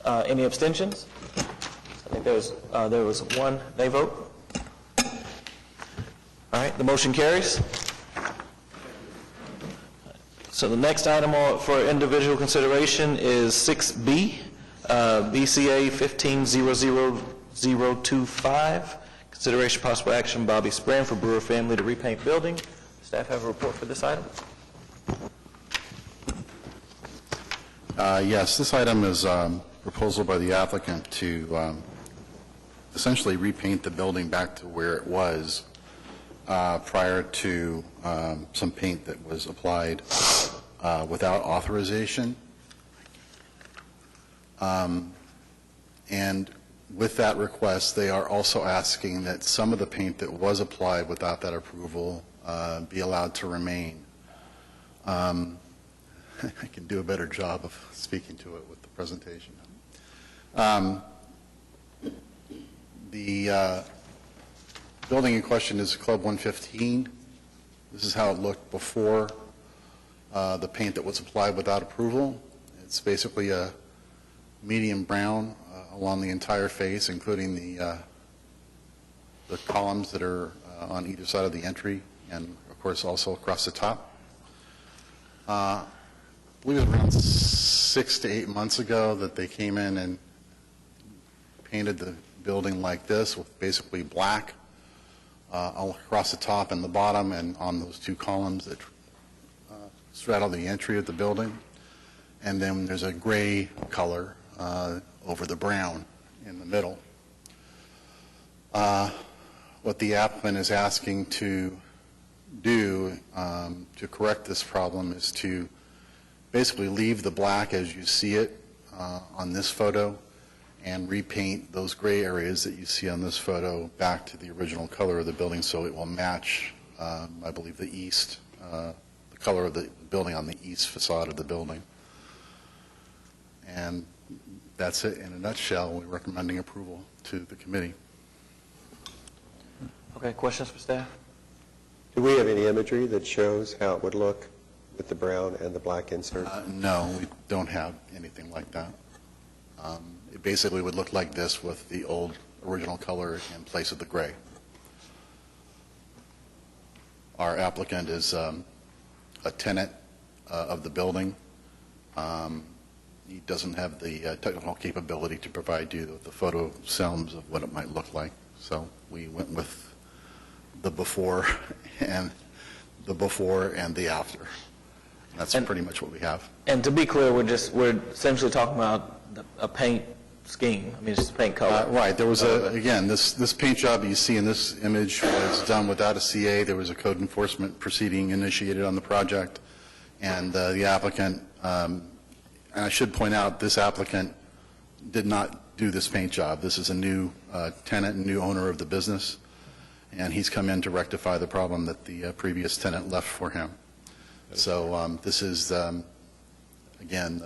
Any abstentions? I think there was one nay vote. All right, the motion carries. So the next item for individual consideration is 6B, BCA 15-00025, consideration possible action Bobby Sprand for Brewer family to repaint building. Staff have a report for this item? Yes, this item is a proposal by the applicant to essentially repaint the building back to where it was prior to some paint that was applied without authorization. And with that request, they are also asking that some of the paint that was applied without that approval be allowed to remain. I can do a better job of speaking to it with the presentation. The building in question is Club 115. This is how it looked before the paint that was applied without approval. It's basically a medium brown along the entire face, including the columns that are on either side of the entry, and of course also across the top. I believe it was around 6 to 8 months ago that they came in and painted the building like this with basically black all across the top and the bottom and on those 2 columns that straddle the entry of the building. And then there's a gray color over the brown in the middle. What the applicant is asking to do to correct this problem is to basically leave the black as you see it on this photo and repaint those gray areas that you see on this photo back to the original color of the building so it will match, I believe, the east, the color of the building on the east facade of the building. And that's it in a nutshell. We're recommending approval to the committee. Okay, questions for staff? Do we have any imagery that shows how it would look with the brown and the black inserts? No, we don't have anything like that. It basically would look like this with the old original color in place of the gray. Our applicant is a tenant of the building. He doesn't have the technical capability to provide you with the photo films of what it might look like. So we went with the before and the after. That's pretty much what we have. And to be clear, we're essentially talking about a paint scheme. I mean, it's just a paint color. Right. There was again, this paint job you see in this image was done without a CA. There was a code enforcement proceeding initiated on the project, and the applicant, and I should point out, this applicant did not do this paint job. This is a new tenant and new owner of the business, and he's come in to rectify the problem that the previous tenant left for him. So this is, again,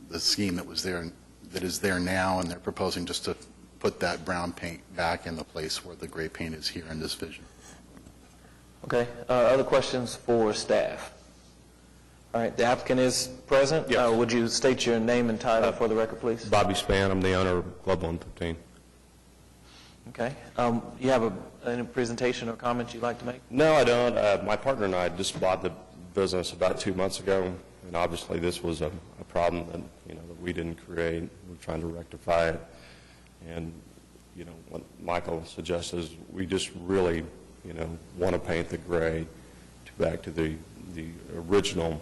the scheme that was there, that is there now, and they're proposing just to put that brown paint back in the place where the gray paint is here in this vision. Okay. Other questions for staff? All right. The applicant is present. Yes. Would you state your name and title for the record, please? Bobby Spann, I'm the owner of Club 115. Okay. You have any presentation or comments you'd like to make? No, I don't. My partner and I just bought the business about 2 months ago, and obviously this was a problem that, that we didn't create. We're trying to rectify it. And, what Michael suggests is we just really, want to paint the gray back to the original,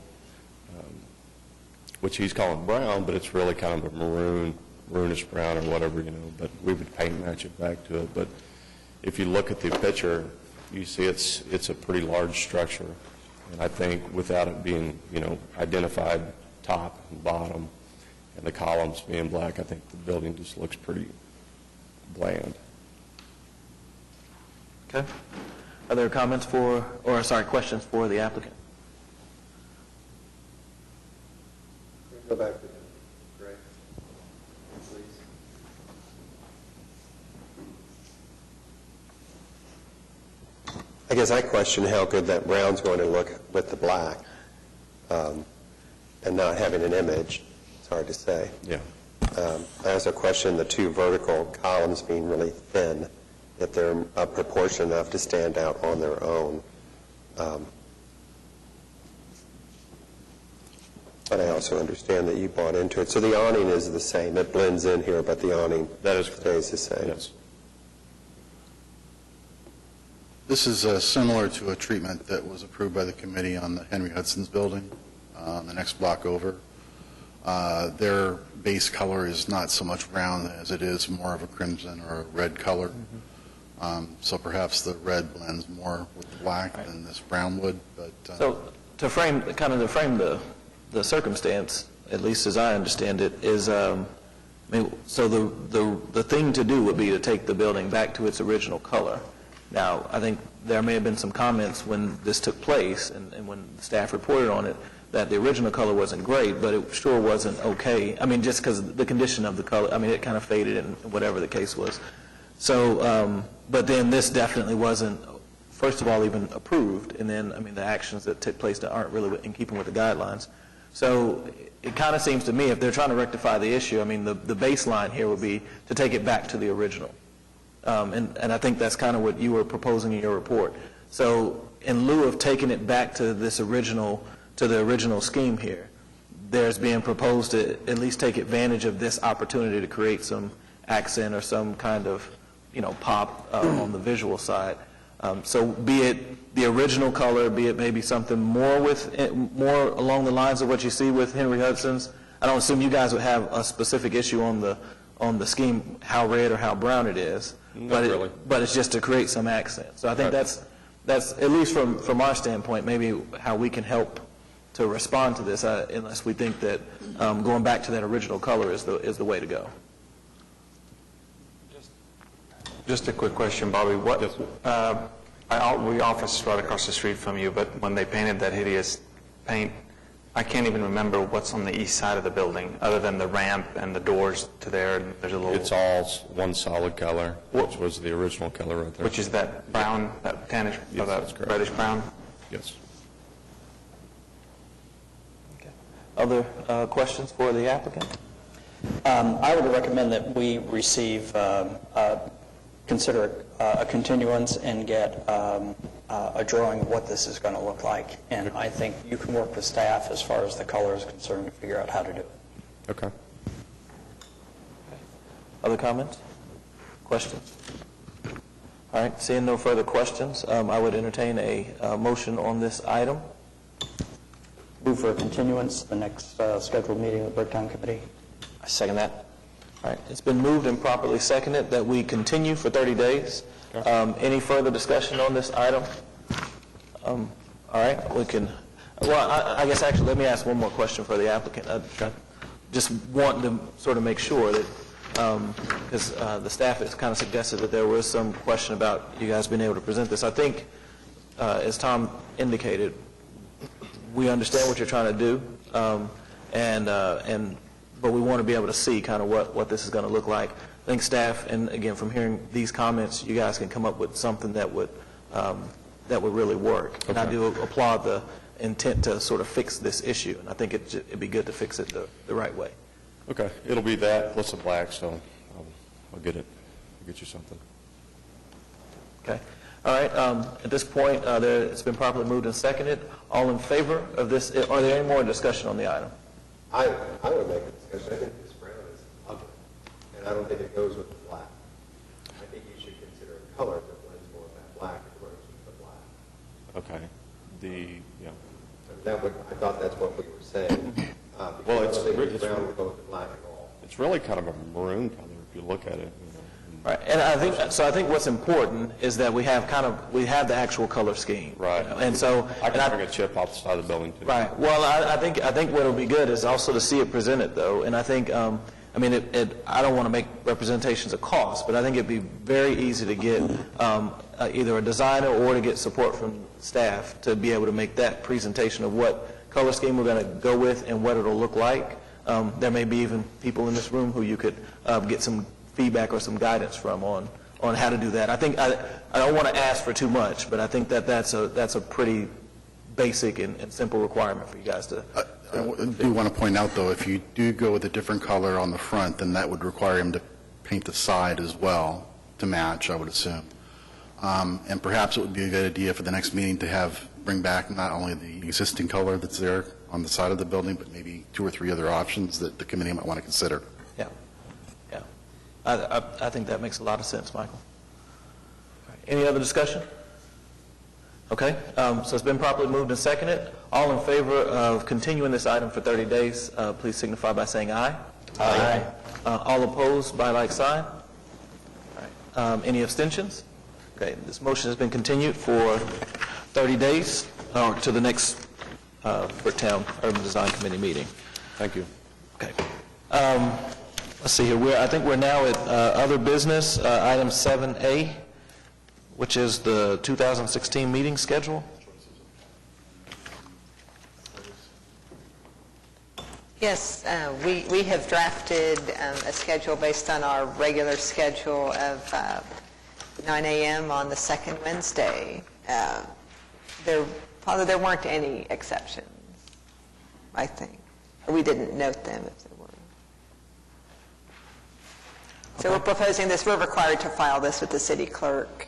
which he's calling brown, but it's really kind of a maroonish brown or whatever, but we would paint match it back to it. But if you look at the picture, you see it's a pretty large structure. And I think without it being, identified top and bottom and the columns being black, I think the building just looks pretty bland. Okay. Are there comments questions for the applicant? Go back to the gray, please. I guess I question how good that brown's going to look with the black, and not having an image. It's hard to say. Yeah. I also question the two vertical columns being really thin, if they're proportionate enough to stand out on their own. But I also understand that you bought into it. So the awning is the same. It blends in here, but the awning stays the same. Yes. This is similar to a treatment that was approved by the committee on the Henry Hudson's building, the next block over. Their base color is not so much brown as it is more of a crimson or a red color. So perhaps the red blends more with the black than this brown would. But So to frame the circumstance, at least as I understand it, is so the thing to do would be to take the building back to its original color. Now, I think there may have been some comments when this took place and when the staff reported on it that the original color wasn't great, but it sure wasn't okay. I mean, just because the condition of the color, I mean, it kind of faded and whatever the case was. So, but then this definitely wasn't, first of all, even approved, and then, I mean, the actions that took place that aren't really in keeping with the guidelines. So it kind of seems to me, if they're trying to rectify the issue, I mean, the baseline here would be to take it back to the original. And I think that's kind of what you were proposing in your report. So in lieu of taking it back to the original scheme here, there's being proposed to at least take advantage of this opportunity to create some accent or some kind of, pop on the visual side. So be it the original color, be it maybe something more along the lines of what you see with Henry Hudson's. I don't assume you guys would have a specific issue on the scheme, how red or how brown it is. Not really. But it's just to create some accent. So I think that's at least from our standpoint, maybe how we can help to respond to this, unless we think that going back to that original color is the way to go. Just a quick question, Bobby. We office right across the street from you, but when they painted that hideous paint I can't even remember what's on the east side of the building, other than the ramp and the doors to there, and there's a little... It's all one solid color, which was the original color right there. Which is that brown, that tannish, Yes, or that's that correct. reddish brown? Yes. Other questions for the applicant? I would recommend that we consider a continuance and get a drawing of what this is going to look like. And I think you can work with staff as far as the color is concerned to figure out how to do it. Okay. Other comments? Questions? All right, seeing no further questions, I would entertain a motion on this item. Move for a continuance to the next scheduled meeting of the Bricktown Committee. I second that. All right, it's been moved and properly seconded that we continue for 30 days. Any further discussion on this item? All right, we can, well, I guess actually let me ask one more question for the applicant. Just want to sort of make sure that, because the staff has kind of suggested that there was some question about you guys being able to present this. I think, as Tom indicated, we understand what you're trying to do, but we want to be able to see kind of what this is going to look like. I think staff, and again, from hearing these comments, you guys can come up with something that would really work. Okay. And I do applaud the intent to sort of fix this issue, and I think it'd be good to fix it the right way. Okay. It'll be that plus a black, so I'll get it. I'll get you something. Okay. All right. At this point, it's been properly moved and seconded. All in favor of this? Are there any more discussion on the item? I would make a discussion. I think this brown is ugly, and I don't think it goes with the black. I think you should consider a color that blends more with that black and works with the black. Okay. Yeah. I thought that's what we were saying. Well, I don't think brown would go with the black at all. It's really kind of a maroon color if you look at it. Right, and I think what's important is that we have the actual color scheme. Right. And so I can bring a chip off the side of the building too. Right. Well, I think what will be good is also to see it presented though, and I think I don't want to make representations of cost, but I think it'd be very easy to get either a designer or to get support from staff to be able to make that presentation of what color scheme we're going to go with and what it'll look like. There may be even people in this room who you could get some feedback or some guidance from on how to do that. I think I don't want to ask for too much, but I think that's a pretty basic and simple requirement for you guys to. I do want to point out, though, if you do go with a different color on the front, then that would require him to paint the side as well to match, I would assume. And perhaps it would be a good idea for the next meeting to bring back not only the existing color that's there on the side of the building, but maybe 2 or 3 other options that the committee might want to consider. Yeah. I think that makes a lot of sense, Michael. All right. Any other discussion? Okay, so it's been properly moved and seconded. All in favor of continuing this item for 30 days, please signify by saying aye. Aye. All opposed by like sign? All right. Any abstentions? Okay, this motion has been continued for 30 days or to the next Bricktown Urban Design Committee meeting. Thank you. Okay. Let's see here. I think we're now at other business, item 7A, which is the 2016 meeting schedule. Yes, we have drafted a schedule based on our regular schedule of 9 a.m. on the second Wednesday. There weren't any exceptions, I think. Or we didn't note them if there were. So we're proposing this. We're required to file this with the city clerk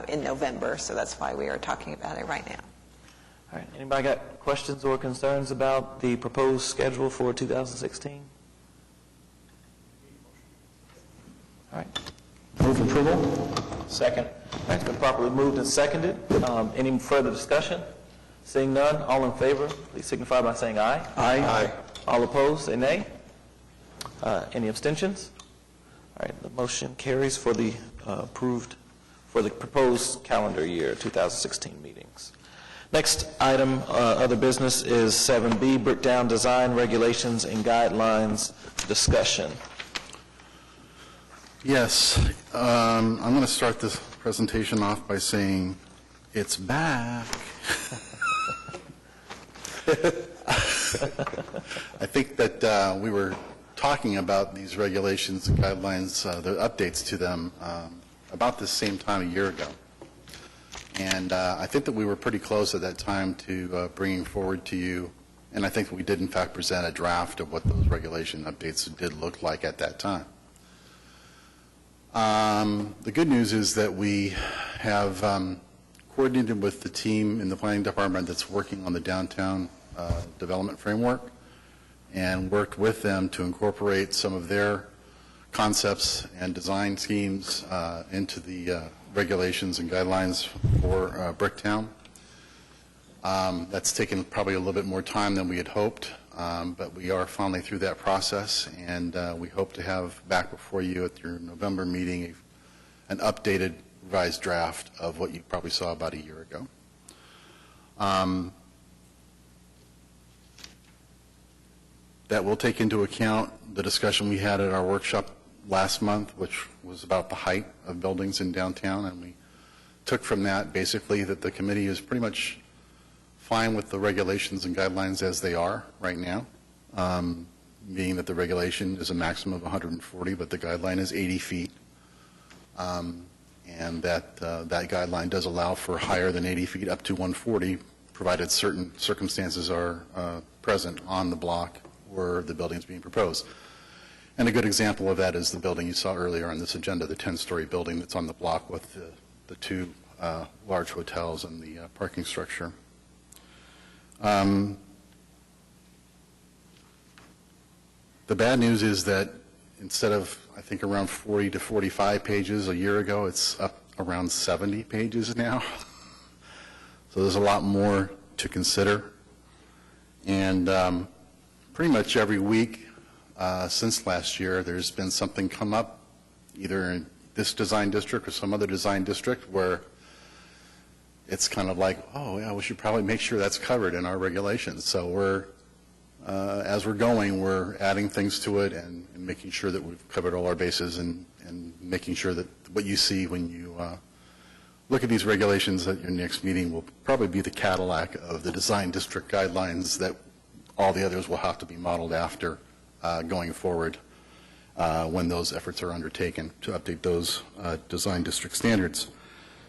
in November, so that's why we are talking about it right now. All right. Anybody got questions or concerns about the proposed schedule for 2016? All right. Move approval. Second. All right. It's been properly moved and seconded. Any further discussion? Seeing none, all in favor, please signify by saying aye. Aye. All opposed, say nay. Any abstentions? All right. The motion carries for the proposed calendar year 2016 meetings. Next item, other business, is 7B, Bricktown Design Regulations and Guidelines discussion. Yes. I'm going to start this presentation off by saying it's back. I think that we were talking about these regulations and guidelines, the updates to them, about the same time a year ago. And I think that we were pretty close at that time to bringing forward to you, and I think we did in fact present a draft of what those regulation updates did look like at that time. The good news is that we have coordinated with the team in the planning department that's working on the downtown development framework and worked with them to incorporate some of their concepts and design schemes into the regulations and guidelines for Bricktown. That's taken probably a little bit more time than we had hoped, but we are finally through that process, and we hope to have back before you at your November meeting an updated revised draft of what you probably saw about a year ago. That will take into account the discussion we had at our workshop last month, which was about the height of buildings in downtown, and we took from that basically that the committee is pretty much fine with the regulations and guidelines as they are right now, meaning that the regulation is a maximum of 140, but the guideline is 80 feet, and that that guideline does allow for higher than 80 feet up to 140, provided certain circumstances are present on the block where the building is being proposed. And a good example of that is the building you saw earlier on this agenda, the 10-story building that's on the block with the two large hotels and the parking structure. The bad news is that instead of, I think, around 40 to 45 pages a year ago, it's up around 70 pages now. So there's a lot more to consider. And pretty much every week since last year, there's been something come up, either in this design district or some other design district, where it's kind of like, oh, yeah, we should probably make sure that's covered in our regulations. So we're, as we're going, we're adding things to it and making sure that we've covered all our bases and making sure that what you see when you look at these regulations at your next meeting will probably be the Cadillac of the design district guidelines that all the others will have to be modeled after going forward when those efforts are undertaken to update those design district standards.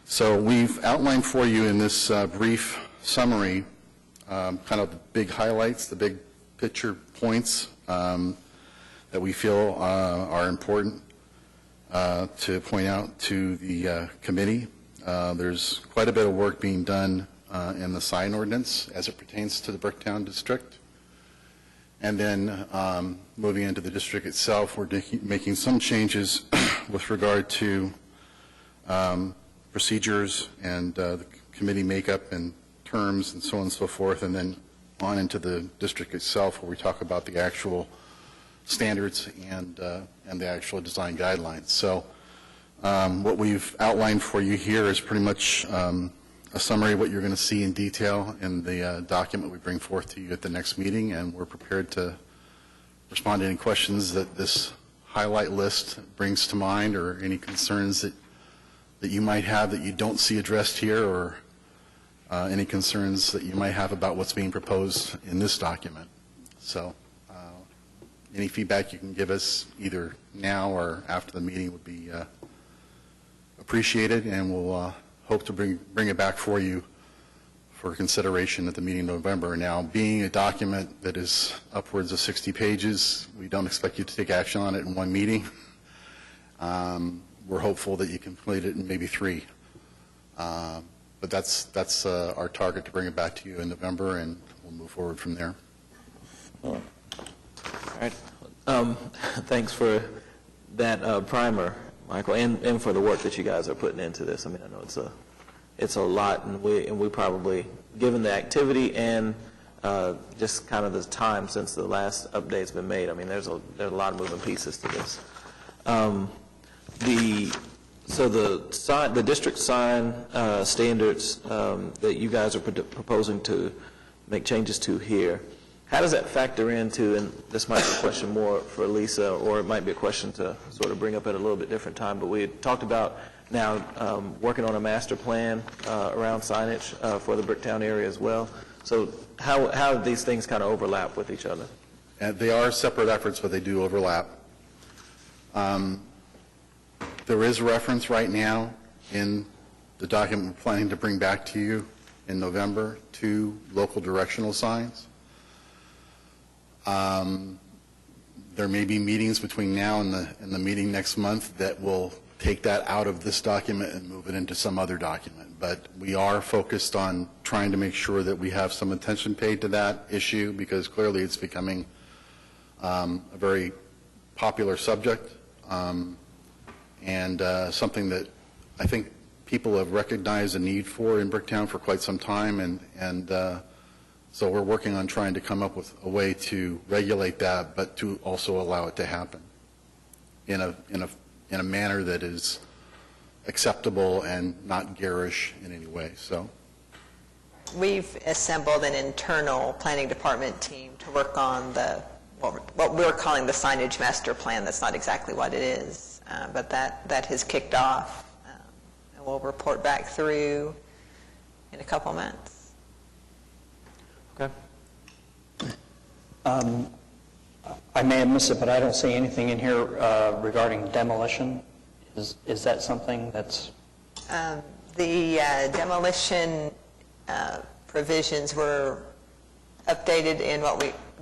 So we've outlined for you in this brief summary kind of the big highlights, the big picture points that we feel are important to point out to the committee. There's quite a bit of work being done in the sign ordinance as it pertains to the Bricktown district. And then moving into the district itself, we're making some changes with regard to procedures and the committee makeup and terms and so on and so forth, and then on into the district itself where we talk about the actual standards and the actual design guidelines. So what we've outlined for you here is pretty much a summary of what you're going to see in detail in the document we bring forth to you at the next meeting, and we're prepared to respond to any questions that this highlight list brings to mind or any concerns that you might have that you don't see addressed here, or any concerns that you might have about what's being proposed in this document. So any feedback you can give us either now or after the meeting would be appreciated, and we'll hope to bring it back for you for consideration at the meeting in November. Now, being a document that is upwards of 60 pages, we don't expect you to take action on it in one meeting. We're hopeful that you can complete it in maybe 3. But that's our target, to bring it back to you in November, and we'll move forward from there. All right. Thanks for that primer, Michael, and for the work that you guys are putting into this. I mean, I know it's a lot, and we probably, given the activity and just kind of the time since the last update's been made, I mean, there's a lot of moving pieces to this. So the district sign standards that you guys are proposing to make changes to here, how does that factor into, and this might be a question more for Lisa, or it might be a question to sort of bring up at a little bit different time, but we had talked about now working on a master plan around signage for the Bricktown area as well. So how do these things kind of overlap with each other? And they are separate efforts, but they do overlap. There is reference right now in the document we're planning to bring back to you in November to local directional signs. There may be meetings between now and the meeting next month that will take that out of this document and move it into some other document. But we are focused on trying to make sure that we have some attention paid to that issue, because clearly it's becoming a very popular subject, and something that I think people have recognized a need for in Bricktown for quite some time, and so we're working on trying to come up with a way to regulate that, but to also allow it to happen in a manner that is acceptable and not garish in any way. So we've assembled an internal planning department team to work on what we're calling the signage master plan. That's not exactly what it is, but that has kicked off, and we'll report back through in a couple months. Okay. I may have missed it, but I don't see anything in here regarding demolition. Is that something that's... The demolition provisions were updated in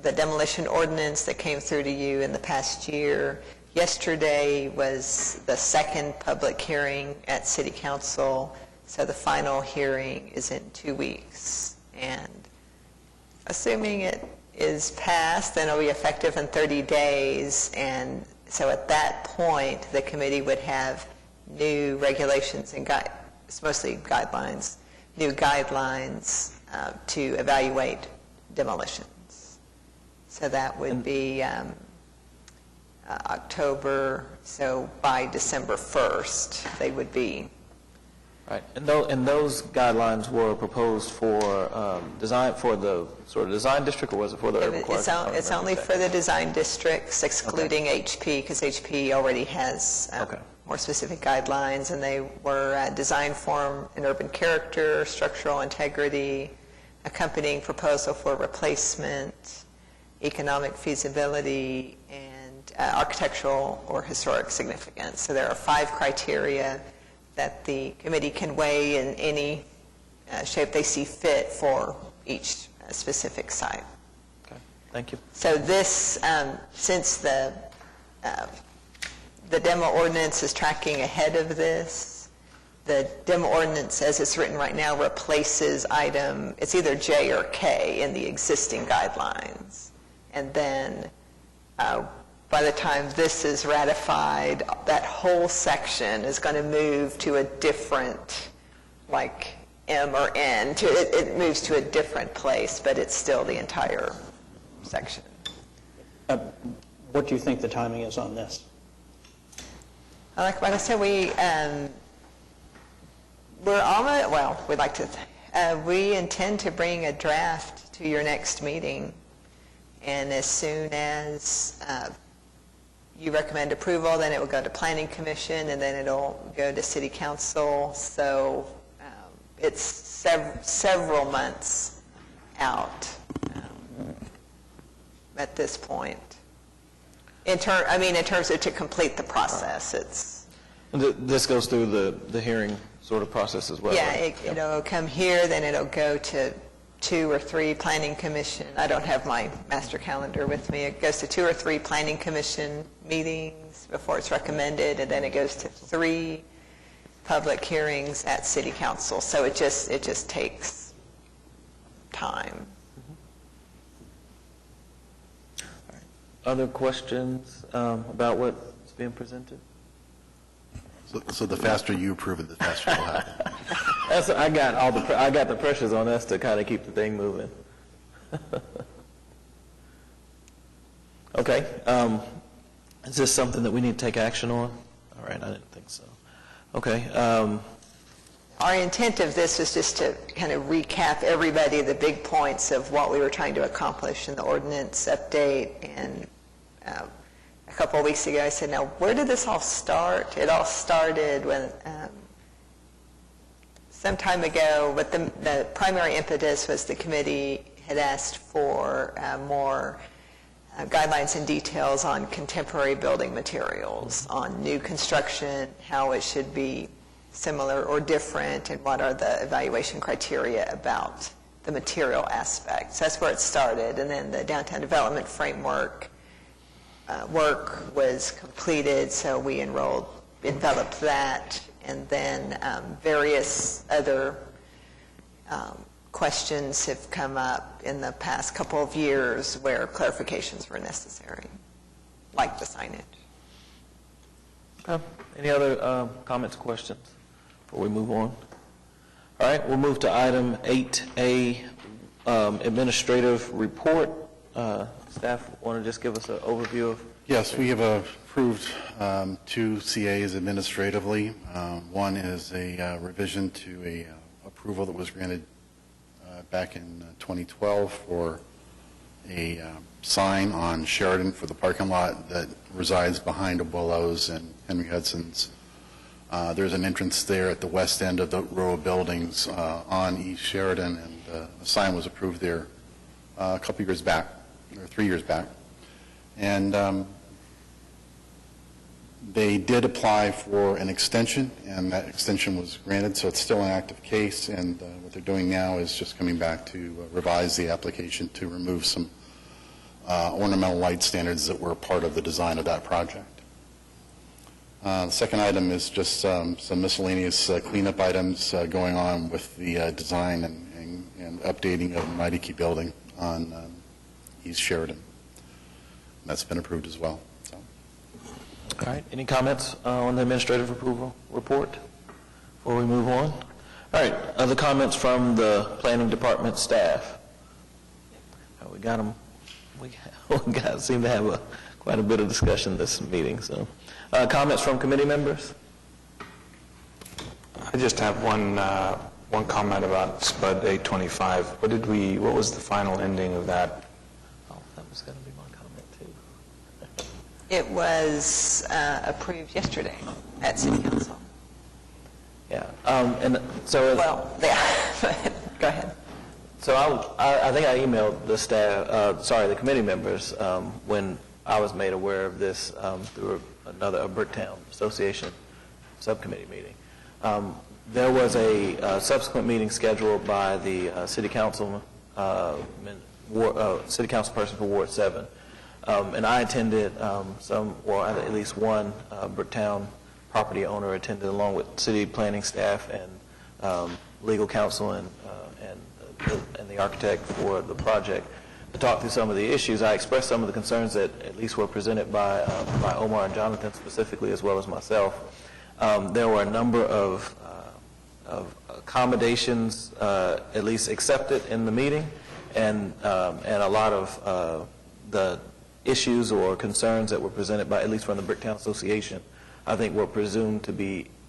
the demolition ordinance that came through to you in the past year. Yesterday was the second public hearing at City Council, so the final hearing is in 2 weeks. And assuming it is passed, then it'll be effective in 30 days. And so at that point, the committee would have new regulations and it's mostly guidelines, new guidelines to evaluate demolitions. So that would be October, so by December 1st, they would be. Right, and those guidelines were proposed for design, for the sort of design district, or was it for the urban core? It's only for the design districts, excluding HP, because HP already has more specific guidelines, and they were design form and urban character, structural integrity, accompanying proposal for replacement, economic feasibility, and architectural or historic significance. So there are 5 criteria that the committee can weigh in any shape they see fit for each specific site. Okay, thank you. So this, since the demo ordinance is tracking ahead of this, the demo ordinance as it's written right now replaces it's either J or K in the existing guidelines. And then by the time this is ratified, that whole section is going to move to a different, like M or N. It moves to a different place, but it's still the entire section. What do you think the timing is on this? Like I said, we're almost, we'd like to, we intend to bring a draft to your next meeting, and as soon as you recommend approval, then it will go to Planning Commission, and then it'll go to City Council. So it's several months out at this point. In terms of to complete the process, This goes through the hearing sort of process as well. Yeah, right? It'll come here, then it'll go to 2 or 3 Planning Commission. I don't have my master calendar with me. It goes to 2 or 3 Planning Commission meetings before it's recommended, and then it goes to 3 public hearings at City Council. So it just takes time. Other questions about what's being presented? So the faster you approve it, the faster it'll happen. I got the pressures on us to kind of keep the thing moving. Okay. Is this something that we need to take action on? All right, I didn't think so. Okay. Our intent of this was just to kind of recap everybody the big points of what we were trying to accomplish in the ordinance update. And a couple of weeks ago I said, now where did this all start? It all started when some time ago, but the primary impetus was the committee had asked for more guidelines and details on contemporary building materials, on new construction, how it should be similar or different, and what are the evaluation criteria about the material aspects. That's where it started, and then the downtown development framework work was completed, so we enveloped that, and then various other questions have come up in the past couple of years where clarifications were necessary, like the signage. Any other comments, questions before we move on? All right, we'll move to item 8A, administrative report. Staff want to just give us an overview of? Yes, we have approved 2 CAs administratively. One is a revision to a approval that was granted back in 2012 for a sign on Sheridan for the parking lot that resides behind Willows and Henry Hudson's. There's an entrance there at the west end of the row of buildings on East Sheridan, and a sign was approved there a couple years back, or 3 years back. And they did apply for an extension, and that extension was granted, so it's still an active case, and what they're doing now is just coming back to revise the application to remove some ornamental light standards that were part of the design of that project. The second item is just some miscellaneous cleanup items going on with the design and updating of the Mighty Key building on East Sheridan. That's been approved as well. So. All right, any comments on the administrative approval report before we move on? All right, other comments from the planning department staff? We got them. We seem to have quite a bit of discussion this meeting. So, comments from committee members? I just have one comment about SPUD 825. What was the final ending of that? Oh, that was going to be my comment too. It was approved yesterday at City Council. Yeah, and so... Well, yeah, go ahead. So I think I emailed the staff, the committee members, when I was made aware of this through a Bricktown Association subcommittee meeting. There was a subsequent meeting scheduled by the city council person for Ward 7, and I attended. At least one Bricktown property owner attended, along with city planning staff and legal counsel and the architect for the project, to talk through some of the issues. I expressed some of the concerns that at least were presented by Omar and Jonathan specifically, as well as myself. There were a number of accommodations at least accepted in the meeting, and a lot of the issues or concerns that were presented by, at least from the Bricktown Association, I think were presumed to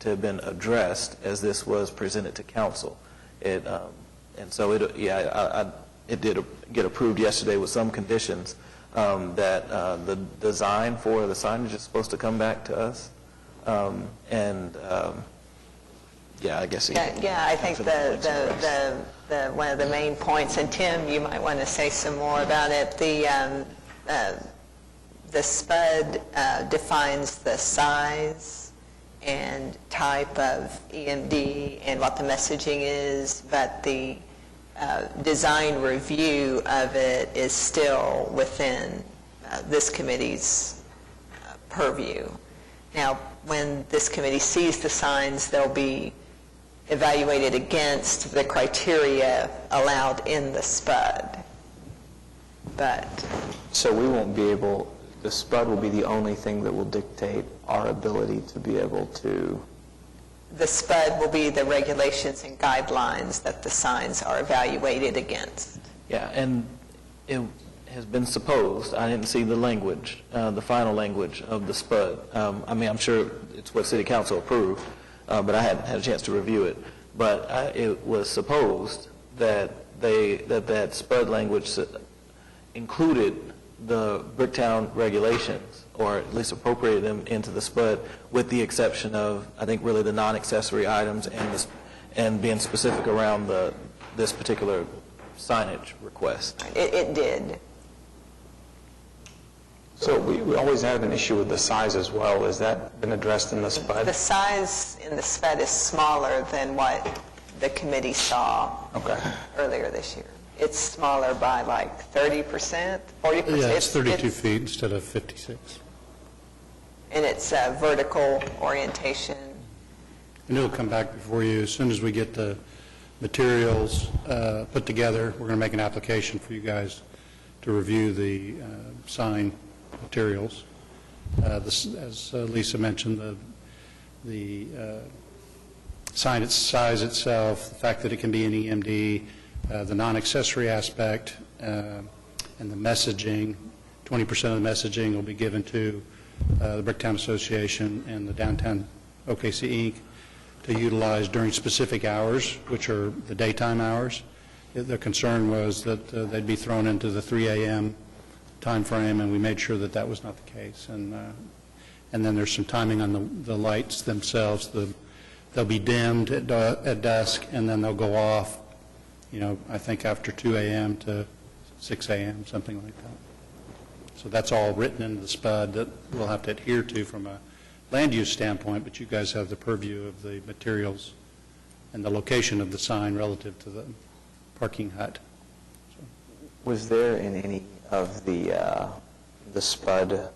have been addressed as this was presented to council. And so it did get approved yesterday with some conditions that the design for the signage is supposed to come back to us. I guess. I think the one of the main points, and Tim, you might want to say some more about it. The SPUD defines the size and type of EMD and what the messaging is, but the design review of it is still within this committee's purview. Now, when this committee sees the signs, they'll be evaluated against the criteria allowed in the SPUD. So we won't be able, the SPUD will be the only thing that will dictate our ability to be able to... The SPUD will be the regulations and guidelines that the signs are evaluated against. Yeah, and it has been supposed, I didn't see the language, the final language of the SPUD. I'm sure it's what City Council approved, but I hadn't had a chance to review it. But it was supposed that that SPUD language included the Bricktown regulations, or at least appropriated them into the SPUD, with the exception of, I think, really the non-accessory items and being specific around this particular signage request. It did. So we always have an issue with the size as well. Has that been addressed in the SPUD? The size in the SPUD is smaller than what the committee saw earlier this year. It's smaller by like 30%, 40%. Yeah, it's 32 feet instead of 56. And it's vertical orientation. And it'll come back before you as soon as we get the materials put together. We're going to make an application for you guys to review the sign materials. As Lisa mentioned, the sign size itself, the fact that it can be an EMD, the non-accessory aspect, and the messaging. 20% of the messaging will be given to the Bricktown Association and the Downtown OKC Inc. to utilize during specific hours, which are the daytime hours. The concern was that they'd be thrown into the 3 a.m. time frame, and we made sure that that was not the case. And then there's some timing on the lights themselves. They'll be dimmed at dusk, and then they'll go off, I think after 2 a.m. to 6 a.m., something like that. So that's all written into the SPUD that we'll have to adhere to from a land use standpoint, but you guys have the purview of the materials and the location of the sign relative to the parking hut. Was there in any of the SPUD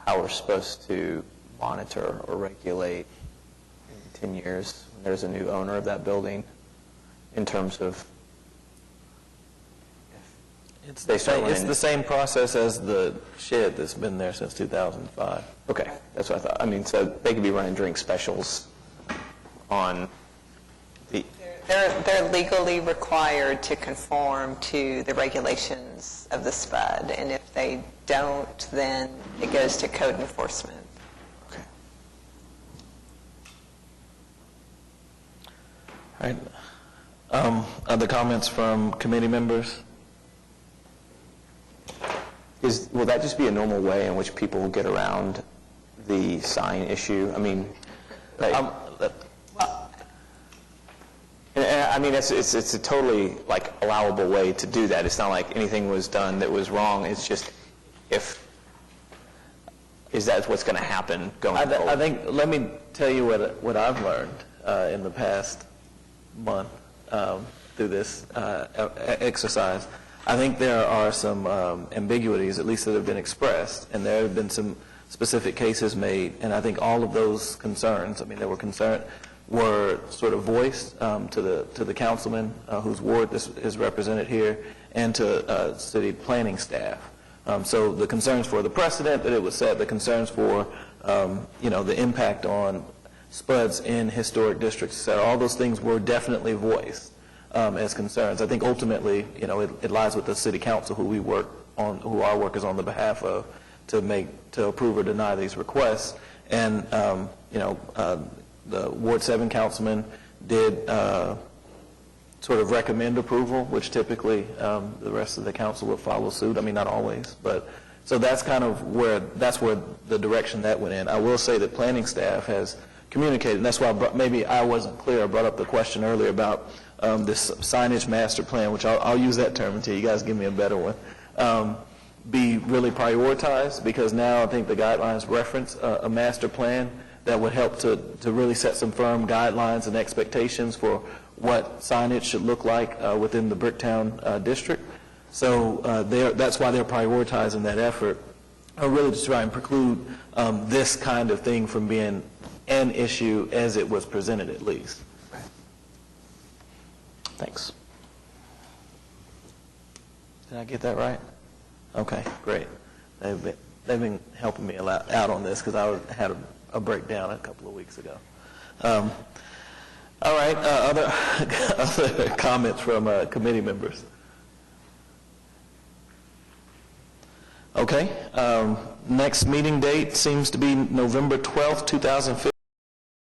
how we're supposed to monitor or regulate in 10 years when there's a new owner of that building in terms of It's the same process as the shed that's been there since 2005. Okay, that's what I thought. I mean, so they could be running drink specials on the... They're legally required to conform to the regulations of the SPUD, and if they don't, then it goes to code enforcement. Okay. All right. Other comments from committee members? Will that just be a normal way in which people will get around the sign issue? I mean, it's a totally allowable way to do that. It's not like anything was done that was wrong. It's just is that what's going to happen going forward? I think, let me tell you what I've learned in the past month through this exercise. I think there are some ambiguities, at least that have been expressed, and there have been some specific cases made, and I think all of those concerns, were sort of voiced to the councilman whose ward this is represented here, and to city planning staff. So the concerns for the precedent that it was set, the concerns for the impact on SPUDs in historic districts, so all those things were definitely voiced as concerns. I think ultimately, it lies with the city council who our work is on the behalf of to approve or deny these requests. And, the Ward 7 councilman did sort of recommend approval, which typically the rest of the council would follow suit. I mean, not always, but so that's kind of where the direction that went in. I will say that planning staff has communicated, and that's why maybe I wasn't clear. I brought up the question earlier about this signage master plan, which I'll use that term until you guys give me a better one, be really prioritized, because now I think the guidelines reference a master plan that would help to really set some firm guidelines and expectations for what signage should look like within the Bricktown district. So that's why they're prioritizing that effort, really to try and preclude this kind of thing from being an issue as it was presented, at least. Thanks. Did I get that right? Okay, great. They've been helping me out on this because I had a breakdown a couple of weeks ago. All right, other comments from committee members? Okay, next meeting date seems to be November 12th, 2015.